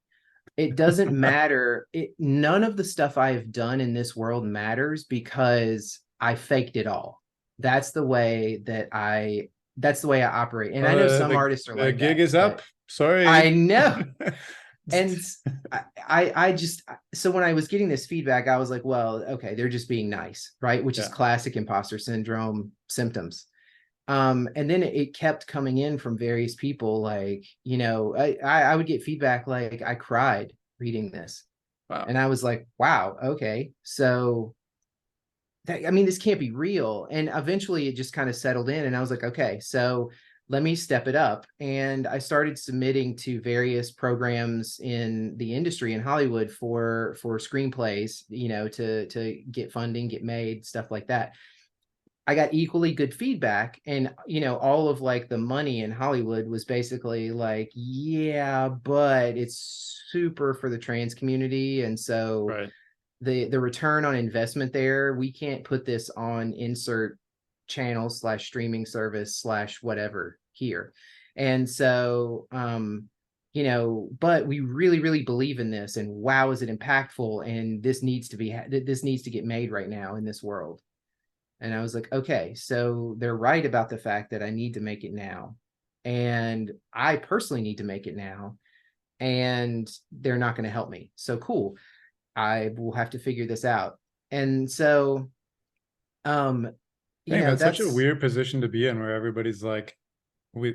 It doesn't matter. None of the stuff I've done in this world matters because I faked it all. That's the way that that's the way I operate. And I know some artists are the like gig that, is but up. Sorry. I know. And I just, so when I was getting this feedback, I was like, well, okay, they're just being nice, right? Which is Yeah. classic imposter syndrome symptoms. And then it kept coming in from various people, like, I would get feedback like I cried reading this. Wow. And I was like, wow, okay. So that, I mean, this can't be real. And eventually it just kind of settled in and I was like, okay, so let me step it up. And I started submitting to various programs in the industry in Hollywood for screenplays, to get funding, get made, stuff like that. I got equally good feedback. And, all of like the money in Hollywood was basically like, yeah, but it's super for the trans community. And so Right. the return on investment there, we can't put this on insert channel / streaming service / whatever here. And so, but we really, really believe in this and wow, is it impactful? And this needs to get made right now in this world. And I was like, okay, so they're right about the fact that I need to make it now. And I personally need to make it now. And they're not going to help me. So cool. I will have to figure this out. And so, um, Dang, that's such a that's, weird position to be in where everybody's like, we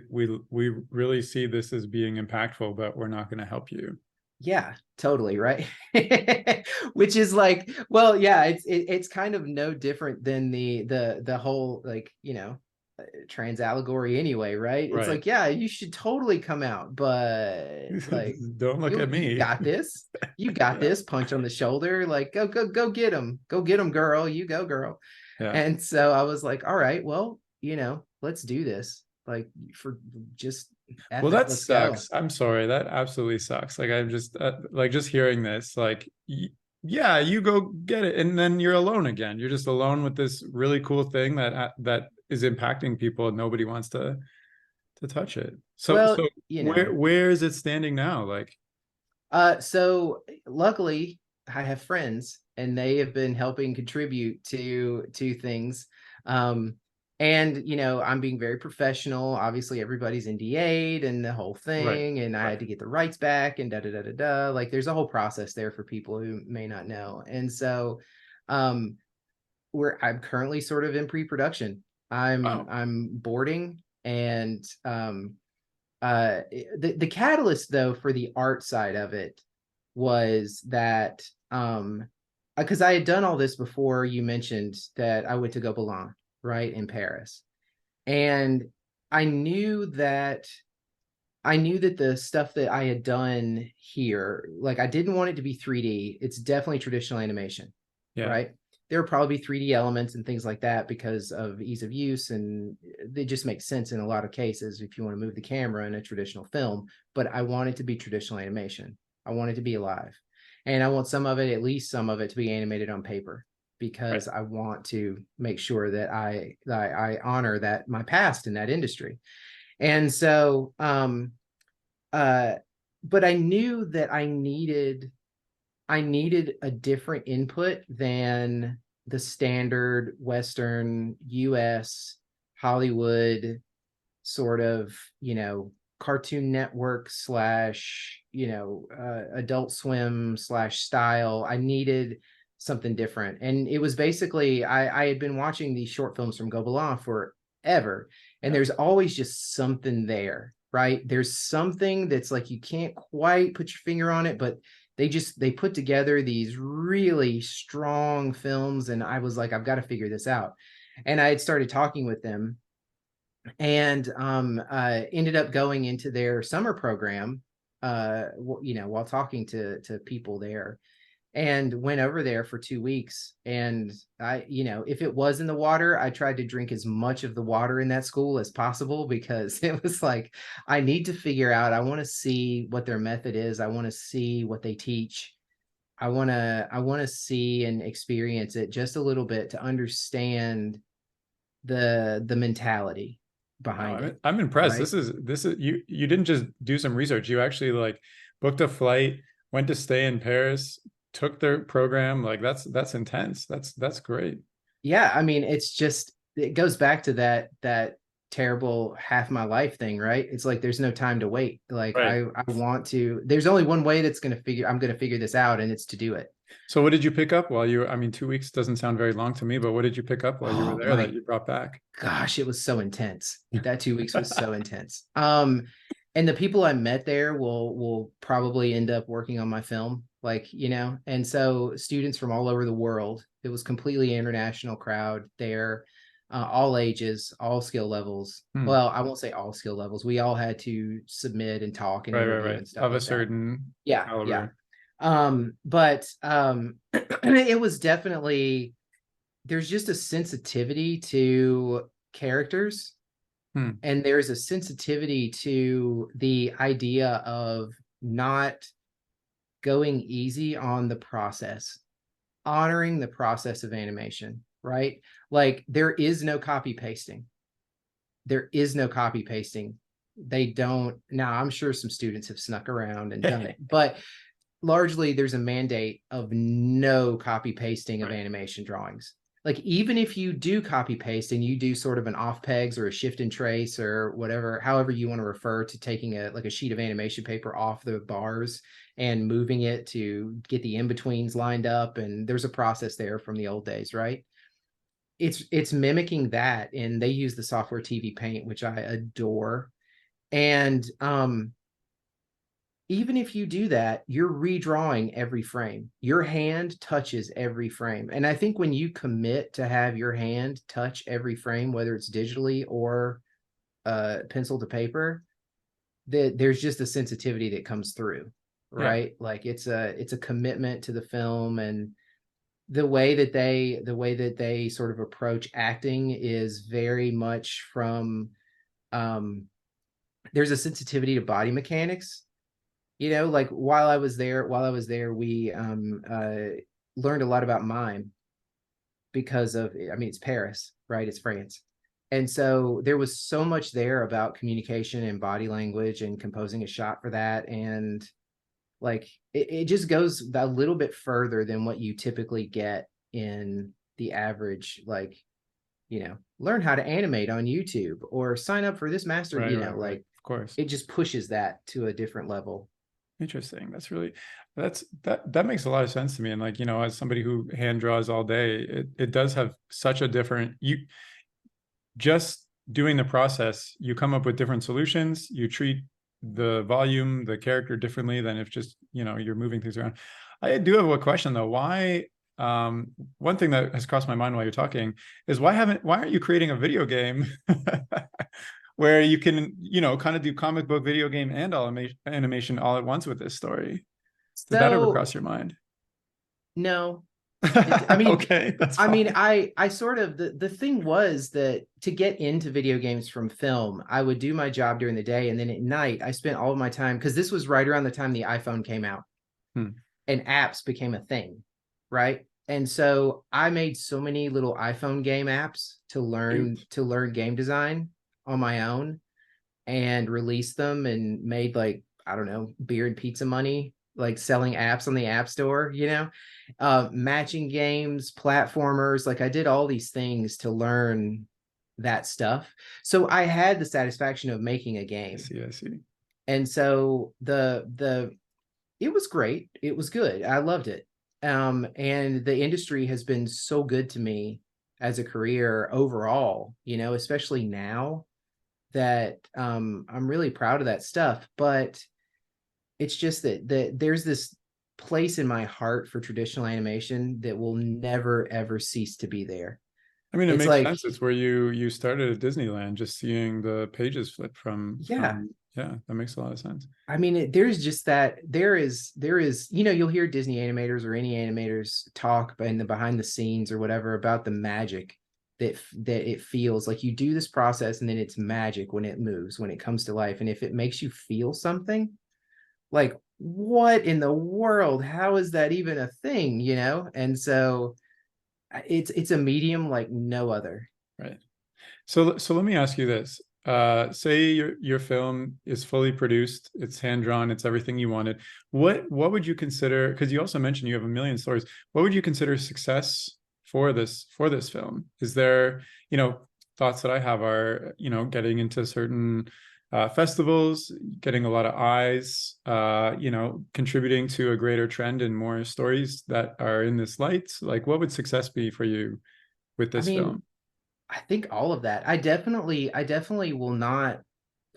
really see this as being impactful, but we're not going to help you. yeah, totally. Right. Which is like, well, yeah, it's kind of no different than the whole, like, trans allegory anyway, right? It's Right. like, yeah, you should totally come out, but like, Don't look at you me. got this. You got Yeah. this. Punch on the shoulder. Like, go get him, girl. You go, girl. Yeah. And so I was like, all right, well, let's do this. Like, for just Well, F it, that let's go. sucks. I'm sorry. That absolutely sucks. Like I'm just like just hearing this, like yeah, you go get it, and then you're alone again. You're just alone with this really cool thing that is impacting people, and nobody wants to touch it. So Well, where is it standing now? Like, so luckily I have friends and they have been helping contribute to things. Um, and I'm being very professional. Obviously, everybody's NDA'd and the whole right, thing, and I right. had to get the rights back and da da da da da. Like, there's a whole process there for people who may not know. And so, um, I'm currently sort of in pre-production. I'm Wow. I'm boarding, and the catalyst though for the art side of it was that because I had done all this before you mentioned that I went to Gobelin, right, in Paris. And I knew that the stuff that I had done here, like, I didn't want it to be 3D. It's definitely traditional animation, Yeah. right? There will probably be 3D elements and things like that because of ease of use, and they just make sense in a lot of cases if you want to move the camera in a traditional film. But I want it to be traditional animation. I want it to be alive, and I want some of it, at least some of it, to be animated on paper Right. because I want to make sure that I honor that my past in that industry. And so, but I knew that I needed a different input than the standard Western US Hollywood sort of, Cartoon Network / Adult Swim / style. I needed something different. And it was basically, I had been watching these short films from Gobelin forever. And Yeah. there's always just something there, right? There's something that's like, you can't quite put your finger on it, but they put together these really strong films, and I was like, I've got to figure this out. And I had started talking with them, and ended up going into their summer program, while talking to people there, and went over there for 2 weeks. And if it was in the water, I tried to drink as much of the water in that school as possible, because it was like, I need to figure out, I want to see what their method is. I want to see what they teach. I want to see and experience it just a little bit to understand the mentality Wow, behind it. I'm impressed. Right. This is you didn't just do some research. You actually like booked a flight, went to stay in Paris, took their program. Like that's intense. That's great. Yeah, I mean, it's just, it goes back to that terrible half my life thing, right? It's like there's no time to wait. Like Right. I want to, there's only one way I'm gonna figure this out, and it's to do it. So what did you pick up while you were, I mean, 2 weeks doesn't sound very long to me, but what did you pick up while you were Oh there that my you brought back? gosh, it was so intense. That 2 weeks was so intense. And the people I met there will probably end up working on my film, like, and so students from all over the world. It was completely international crowd there, all ages, all skill levels. Hmm. Well, I won't say all skill levels. We all had to submit and talk and Right, right, interview right. and stuff Of a like that. certain Yeah, yeah. caliber. But it was definitely, there's just a sensitivity to characters, Hmm. and there's a sensitivity to the idea of not going easy on the process, honoring the process of animation, right? Like, there is no copy pasting. There is no copy pasting. They don't. Now, I'm sure some students have snuck around and done it, but largely there's a mandate of no copy pasting of Right. animation drawings. Like, even if you do copy paste and you do sort of an off pegs or a shift and trace or whatever, however you want to refer to taking a sheet of animation paper off the bars and moving it to get the in-betweens lined up, and there's a process there from the old days, right? It's mimicking that, and they use the software TV Paint, which I adore. And even if you do that, you're redrawing every frame. Your hand touches every frame. And I think when you commit to have your hand touch every frame, whether it's digitally or pencil to paper, there's just a sensitivity that comes through, Yeah. right? Like, it's a commitment to the film, and the way that they sort of approach acting is very much from, um, there's a sensitivity to body mechanics. Like, while I was there, we learned a lot about mime, because of, I mean, it's Paris, right? It's France. And so there was so much there about communication and body language and composing a shot for that. And like, it just goes a little bit further than what you typically get in the average, like, learn how to animate on YouTube or sign up for this master, Right, right, right. like, Of course. it just pushes that to a different level. Interesting. That makes a lot of sense to me. And like, as somebody who hand draws all day, it does have such a different you just doing the process, you come up with different solutions, you treat the volume, the character differently than if just, you're moving things around. I do have a question though. Why one thing that has crossed my mind while you're talking is why aren't you creating a video game where you can, kind of do comic book, video game, and all animation all at once with this story? Did that ever So cross your mind? no, I mean, Okay, that's I mean, fine. I sort of, the thing was that to get into video games from film, I would do my job during the day, and then at night I spent all of my time, because this was right around the time the iPhone came out Hmm. and apps became a thing, right? And so I made so many little iPhone game apps to learn Cute. game design on my own, and released them, and made, like, I don't know, beer and pizza money, like selling apps on the App Store, matching games, platformers. Like, I did all these things to learn that stuff. So I had the satisfaction of making a I game. see, I see. And so it was great. It was good. I loved it. And the industry has been so good to me as a career overall, especially now, that I'm really proud of that stuff. But it's just that there's this place in my heart for traditional animation that will never ever cease to be there. I mean, it It's makes like, sense. It's where you started at Disneyland, just seeing the pages flip yeah, yeah, that makes a lot of sense. I mean, there's just that there is, you'll hear Disney animators or any animators talk in the behind the scenes or whatever about the magic that it feels like. You do this process and then it's magic when it moves, when it comes to life. And if it makes you feel something, like, what in the world? How is that even a thing? And so it's a medium like no other. Right. So let me ask you this. Say your film is fully produced, it's hand drawn, it's everything you wanted. What would you consider, because you also mentioned you have a million stories, what would you consider success for this film? Is there, thoughts that I have are, getting into certain festivals, getting a lot of eyes, contributing to a greater trend and more stories that are in this light? Like, what would success be for you with I this mean, film? I think all of that. I definitely will not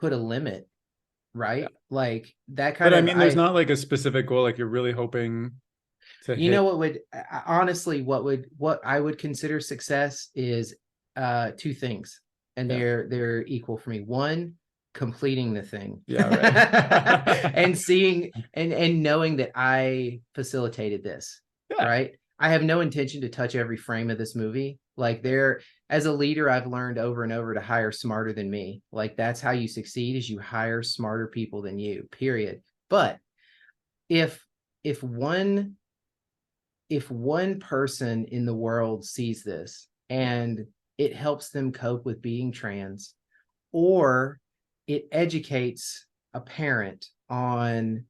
put a limit, right? Like that But kind I of mean, there's not like a specific goal, like you're really hoping to you know hit. what would honestly what I would consider success is two things, and Yeah. they're equal for me. One, completing the thing. Yeah, right. And seeing and knowing that I facilitated this, Yeah. right? I have no intention to touch every frame of this movie. Like, there, as a leader, I've learned over and over to hire smarter than me. Like, that's how you succeed, is you hire smarter people than you, period. But if if one if one person in the world sees this and it helps them cope with being trans, or it educates a parent on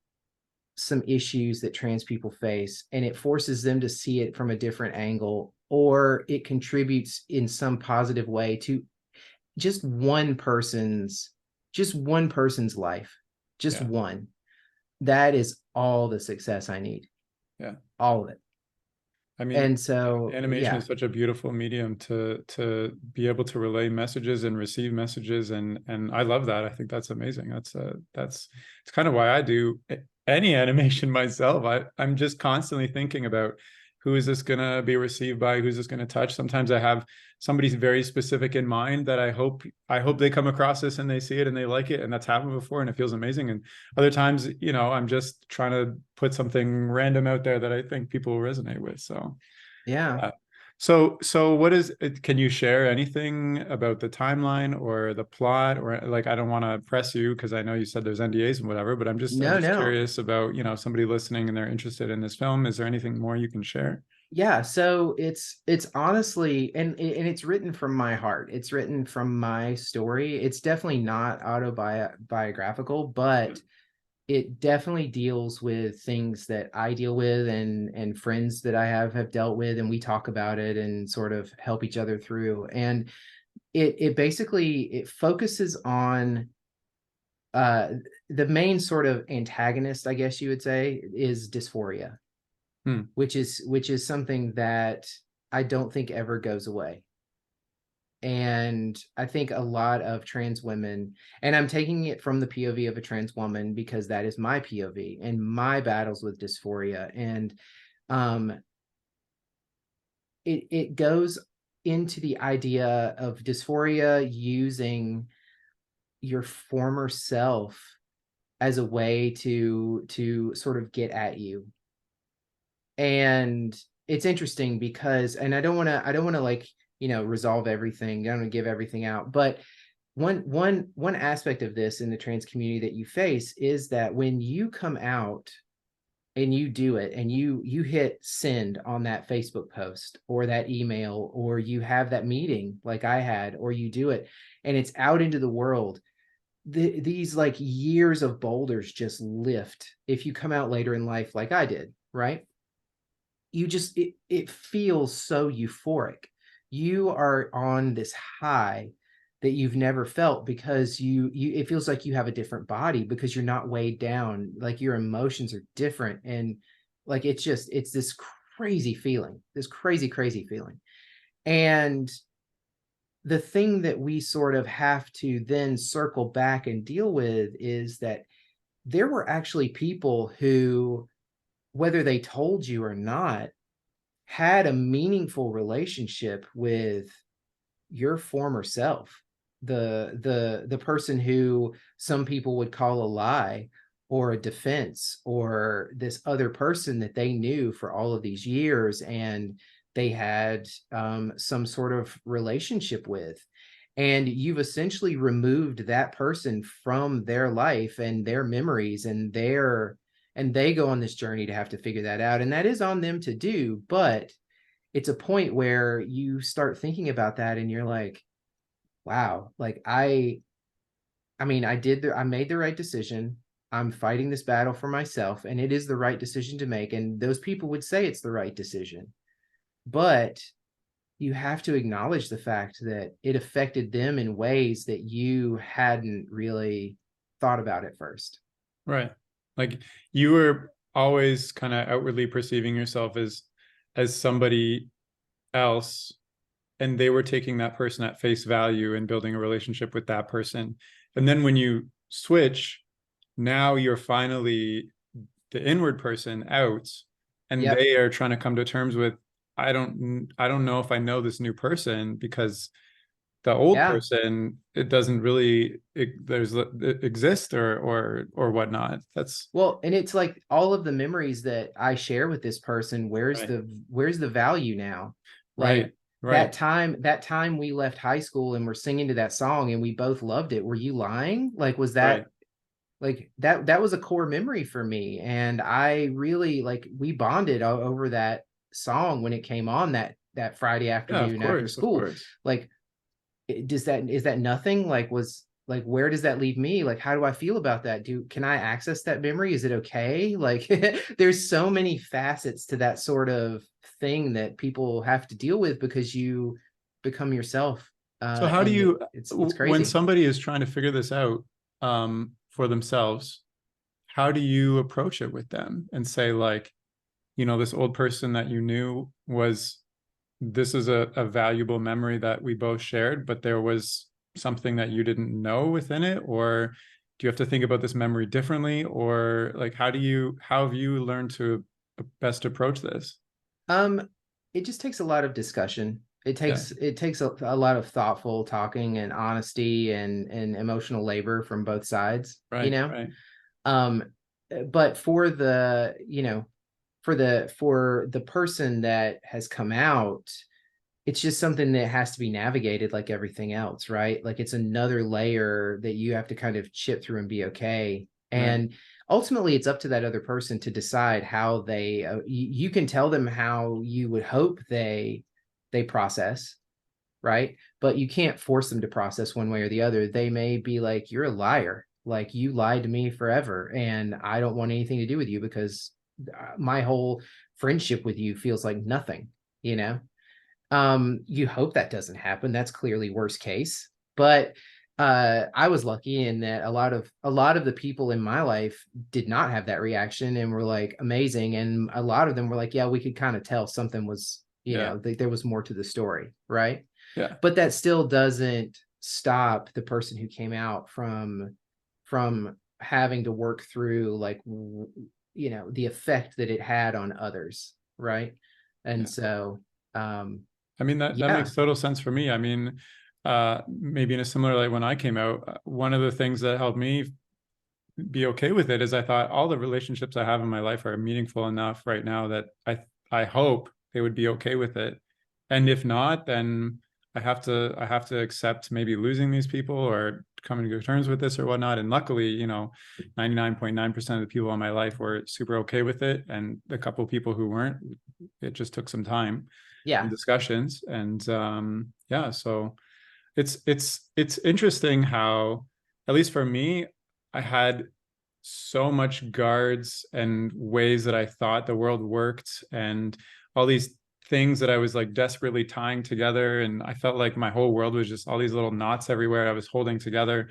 some issues that trans people face and it forces them to see it from a different angle, or it contributes in some positive way to just one person's life, just Yeah. one, that is all the success I need, Yeah. all of it. I mean, And so, animation yeah. is such a beautiful medium to be able to relay messages and receive messages, and I love that. I think that's amazing. That's it's kind of why I do any animation myself. I'm just constantly thinking about who is this gonna be received by, who's this gonna touch. Sometimes I have somebody very specific in mind that I hope they come across this and they see it and they like it, and that's happened before and it feels amazing. And other times, I'm just trying to put something random out there that I think people will resonate with. So Yeah. yeah. So what is it? Can you share anything about the timeline or the plot, or like, I don't want to press you because I know you said there's NDAs and whatever, but I'm No, just no. curious about, somebody listening and they're interested in this film. Is there anything more you can share? Yeah, so it's honestly, and it's written from my heart. It's written from my story. It's definitely not autobiographical, but it definitely deals with things that I deal with, and friends that I have dealt with, and we talk about it and sort of help each other through. And it basically, it focuses on uh the main sort of antagonist, I guess you would say, is dysphoria, Hmm. which is something that I don't think ever goes away. And I think a lot of trans women, and I'm taking it from the POV of a trans woman because that is my POV and my battles with dysphoria. And um, it goes into the idea of dysphoria using your former self as a way to sort of get at you. And it's interesting because, and I don't want to like, resolve everything, I don't want to give everything out, but one aspect of this in the trans community that you face is that when you come out and you do it and you hit send on that Facebook post or that email, or you have that meeting like I had, or you do it and it's out into the world, these like years of boulders just lift if you come out later in life like I did, right? It feels so euphoric. You are on this high that you've never felt, because you it feels like you have a different body because you're not weighed down, like your emotions are different. And like, it's this crazy feeling, this crazy feeling. And the thing that we sort of have to then circle back and deal with is that there were actually people who whether they told you or not, had a meaningful relationship with your former self, the person who some people would call a lie or a defense, or this other person that they knew for all of these years, and they had some sort of relationship with. And you've essentially removed that person from their life and their memories and they go on this journey to have to figure that out, and that is on them to do. But it's a point where you start thinking about that and you're like, wow, like I mean, I made the right decision. I'm fighting this battle for myself, and it is the right decision to make. And those people would say it's the right decision. But you have to acknowledge the fact that it affected them in ways that you hadn't really thought about at first. Right. Like you were always kind of outwardly perceiving yourself as somebody else, and they were taking that person at face value and building a relationship with that person. And then when you switch, now you're finally the inward person out, and Yep. they are trying to come to terms with, I don't know if I know this new person, because the old Yeah. person, it doesn't really exist or whatnot. That's Well, and it's like all of the memories that I share with this person, right, where's the value now? right, Like right, that time we left high school and we're singing to that song and we both loved it. Were you lying? Like, was right. that like that was a core memory for me. And I really like we bonded over that song when it came on that Friday Yeah, of afternoon after course, of school. course. Like, is that nothing? Like, was like, where does that leave me? Like, how do I feel about that? Can I access that memory? Is it okay? Like there's so many facets to that sort of thing that people have to deal with because you become yourself. So how do And you, it's when crazy. somebody is trying to figure this out for themselves, how do you approach it with them and say, like, this old person that you knew was, this is a valuable memory that we both shared, but there was something that you didn't know within it? Or do you have to think about this memory differently? Or like, how have you learned to best approach this? Um, it just takes a lot of discussion. Yeah. It takes a lot of thoughtful talking and honesty and emotional labor from both sides, you Right. know? Right. Um, but for the, for the person that has come out, it's just something that has to be navigated like everything else, right? Like it's another layer that you have to kind of chip through and be okay. Right. And ultimately, it's up to that other person to decide how they. You can tell them how you would hope they process, right? But you can't force them to process one way or the other. They may be like, "You're a liar. Like you lied to me forever, and I don't want anything to do with you because my whole friendship with you feels like nothing." You know. You hope that doesn't happen. That's clearly worst case. But I was lucky in that a lot of the people in my life did not have that reaction and were like amazing. And a lot of them were like, yeah, we could kind of tell something was, Yeah. there was more to the story, right? Yeah. But that still doesn't stop the person who came out from having to work through like the effect that it had on others, right? And Yeah. so um I mean, that yeah. makes total sense for me. I mean, maybe in a similar light, when I came out, one of the things that helped me be okay with it is I thought all the relationships I have in my life are meaningful enough right now that I hope they would be okay with it. And if not, then I have to accept maybe losing these people or coming to terms with this or whatnot. And luckily, 99.9% of the people in my life were super okay with it. And the couple of people who weren't, it just took some time and Yeah. discussions. And yeah, so it's interesting how, at least for me, I had so much guards and ways that I thought the world worked, and all these things that I was like desperately tying together, and I felt like my whole world was just all these little knots everywhere I was holding together.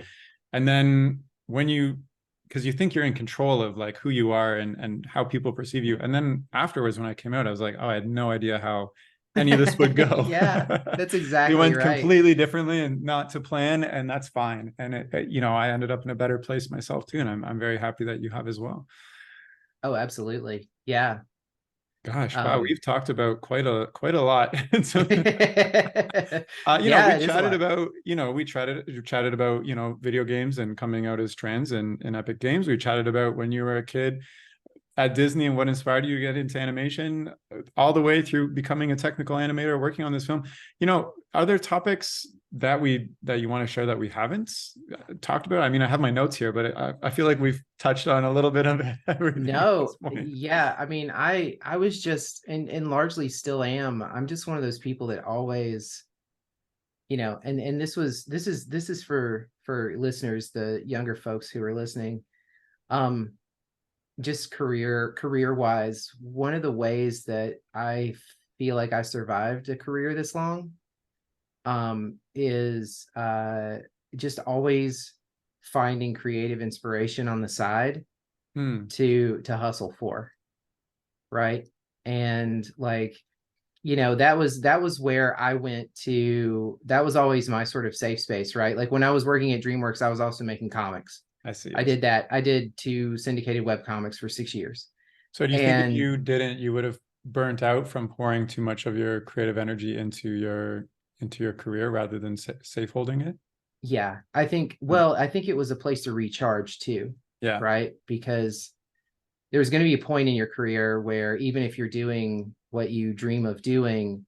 And then when you, because you think you're in control of like who you are and how people perceive you, and then afterwards when I came out, I was like, oh, I had no idea how any of this would go. Yeah, that's We exactly went right. completely differently and not to plan, and that's fine. And I ended up in a better place myself too, and I'm very happy that you have as well. Oh, absolutely. Yeah. Gosh, wow, Um, we've talked about quite a lot. And so, yeah, we it is a chatted lot. about, we chatted about, video games and coming out as trans in Epic Games. We chatted about when you were a kid at Disney and what inspired you to get into animation, all the way through becoming a technical animator, working on this film. Are there topics that you want to share that we haven't talked about? I mean, I have my notes here, but I feel like we've touched on a little bit of everything at this No, point. yeah, I mean, I was just, and largely still am. I'm just one of those people that always, and this is for listeners, the younger folks who are listening. Um, just career wise, one of the ways that I feel like I survived a career this long is just always finding creative inspiration on the side Hmm, to hustle for, right? And like, that was where I went to. That was always my sort of safe space, right? Like when I was working at DreamWorks, I was also making comics. I see. I I see. did that. I did two syndicated web comics for 6 years. So do you think if And you would have burnt out from pouring too much of your creative energy into your career rather than safe holding it? yeah, I think, Hmm. well, I think it was a place to recharge too, Yeah, right? Because there's going to be a point in your career where even if you're doing what you dream of doing,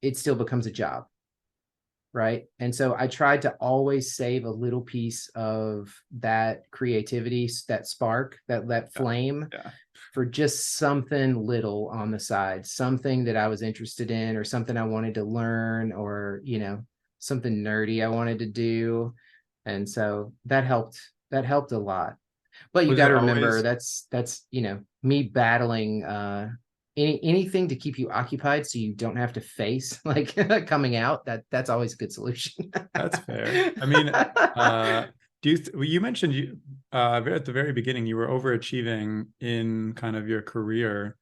it still becomes a job, right? And so I tried to always save a little piece of that creativity, that spark, that yeah, flame, yeah. for just something little on the side, something that I was interested in, or something I wanted to learn, or something nerdy I wanted to do. And so that helped a lot. But you Was got it to remember, always that's me battling anything to keep you occupied so you don't have to face like coming out. That's always a good solution. That's fair. I mean, well, you mentioned at the very beginning you were overachieving in kind of your career.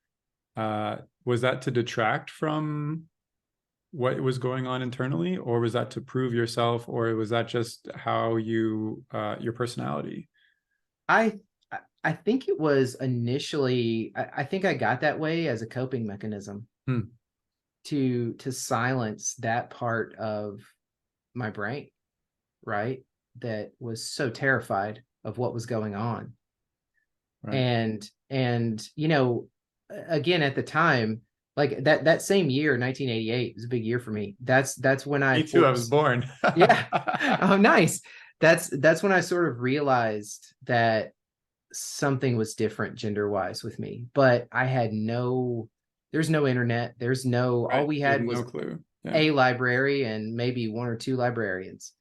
Was that to detract from what was going on internally, or was that to prove yourself, or was that just how your personality? I I think it was initially, I think I got that way as a coping mechanism Hmm, to silence that part of my brain, right? That was so terrified of what was going on. right. And again, at the time, like that same year, 1988, was a big year for me. That's when I Me too. I was forced. born. Yeah. Oh, nice. That's when I sort of realized that something was different gender wise with me, but I had there's no internet. All Right. we You have had no was clue. Yeah. a library and maybe one or two librarians.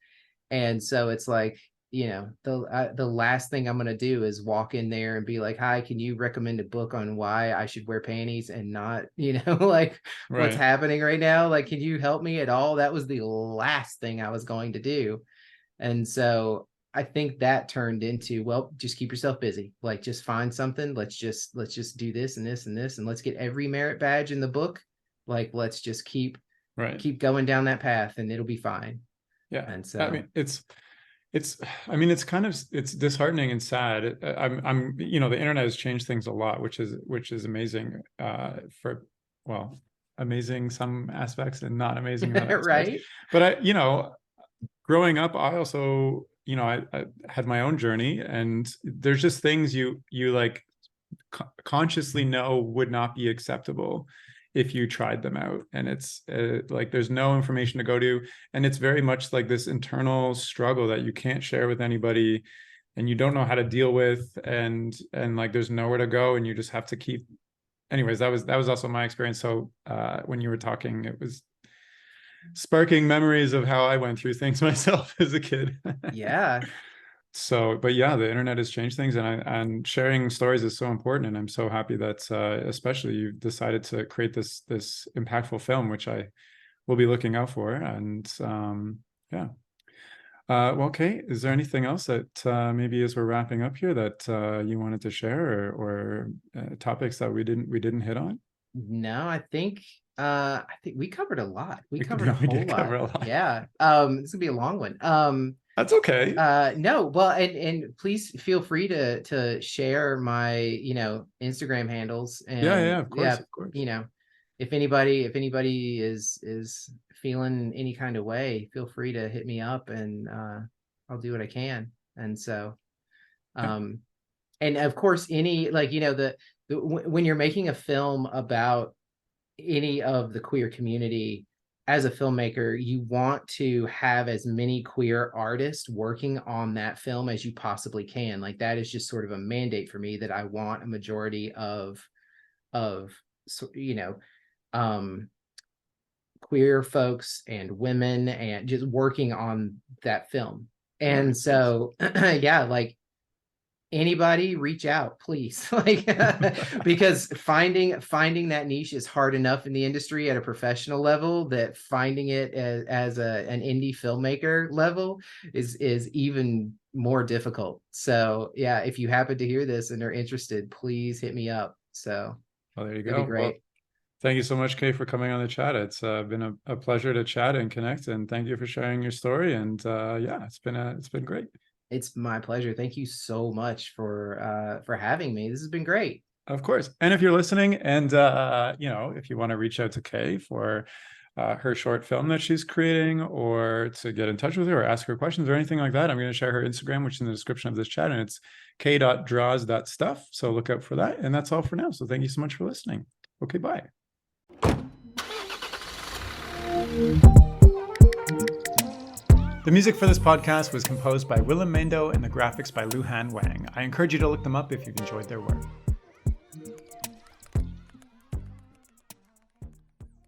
And so it's like, the last thing I'm going to do is walk in there and be like, hi, can you recommend a book on why I should wear panties and not, like what's Right. happening right now? Like, can you help me at all? That was the last thing I was going to do. And so I think that turned into, well, just keep yourself busy. Like just find something. Let's just do this and this and this, and let's get every merit badge in the book. Like let's just keep Right. keep going down that path and it'll be fine. Yeah. And I so mean, it's I mean it's disheartening and sad. I'm the internet has changed things a lot, which is amazing for well, amazing some aspects and not amazing in other aspects. right. But growing up, I also, I had my own journey, and there's just things you like consciously know would not be acceptable if you tried them out, and it's like there's no information to go to, and it's very much like this internal struggle that you can't share with anybody, and you don't know how to deal with, and like there's nowhere to go, and you just have to keep. Anyways, that was also my experience. So when you were talking, it was sparking memories of how I went through things myself as a kid. Yeah. So, but yeah, the internet has changed things, and sharing stories is so important. And I'm so happy that especially you've decided to create this impactful film, which I will be looking out for. And yeah. Well, okay. Is there anything else that maybe as we're wrapping up here that you wanted to share, or topics that we didn't hit on? No, I think we covered a lot. We covered a We whole did cover lot. a lot. Yeah. This is gonna be a long one. That's okay. No, well, and please feel free to share my, Instagram handles, and Of course, of course. if anybody is feeling any kind of way, feel free to hit me up, and I'll do what I can. And so, Yeah. and of course, any, like, when you're making a film about any of the queer community, as a filmmaker, you want to have as many queer artists working on that film as you possibly can. Like, that is just sort of a mandate for me, that I want a majority of um queer folks and women, and just working on that film. That And makes sense. so yeah, like, anybody reach out, please. Like, because finding that niche is hard enough in the industry at a professional level, that finding it as an indie filmmaker level is even more difficult. So yeah, if you happen to hear this and are interested, please hit me up. So Well, there you that'd be go. Well, great. thank you so much, Kaye, for coming on the chat. It's been a pleasure to chat and connect, and thank you for sharing your story. And yeah, it's been great. It's my pleasure. Thank you so much for having me. This has been great. Of course. And if you're listening, and if you want to reach out to Kaye for her short film that she's creating, or to get in touch with her or ask her questions or anything like that, I'm going to share her Instagram, which is in the description of this chat, and it's k.draws.stuff. So look out for that. And that's all for now. So thank you so much for listening. Okay, bye. The music for this podcast was composed by Willem Mendo, and the graphics by Luhan Wang. I encourage you to look them up if you've enjoyed their work.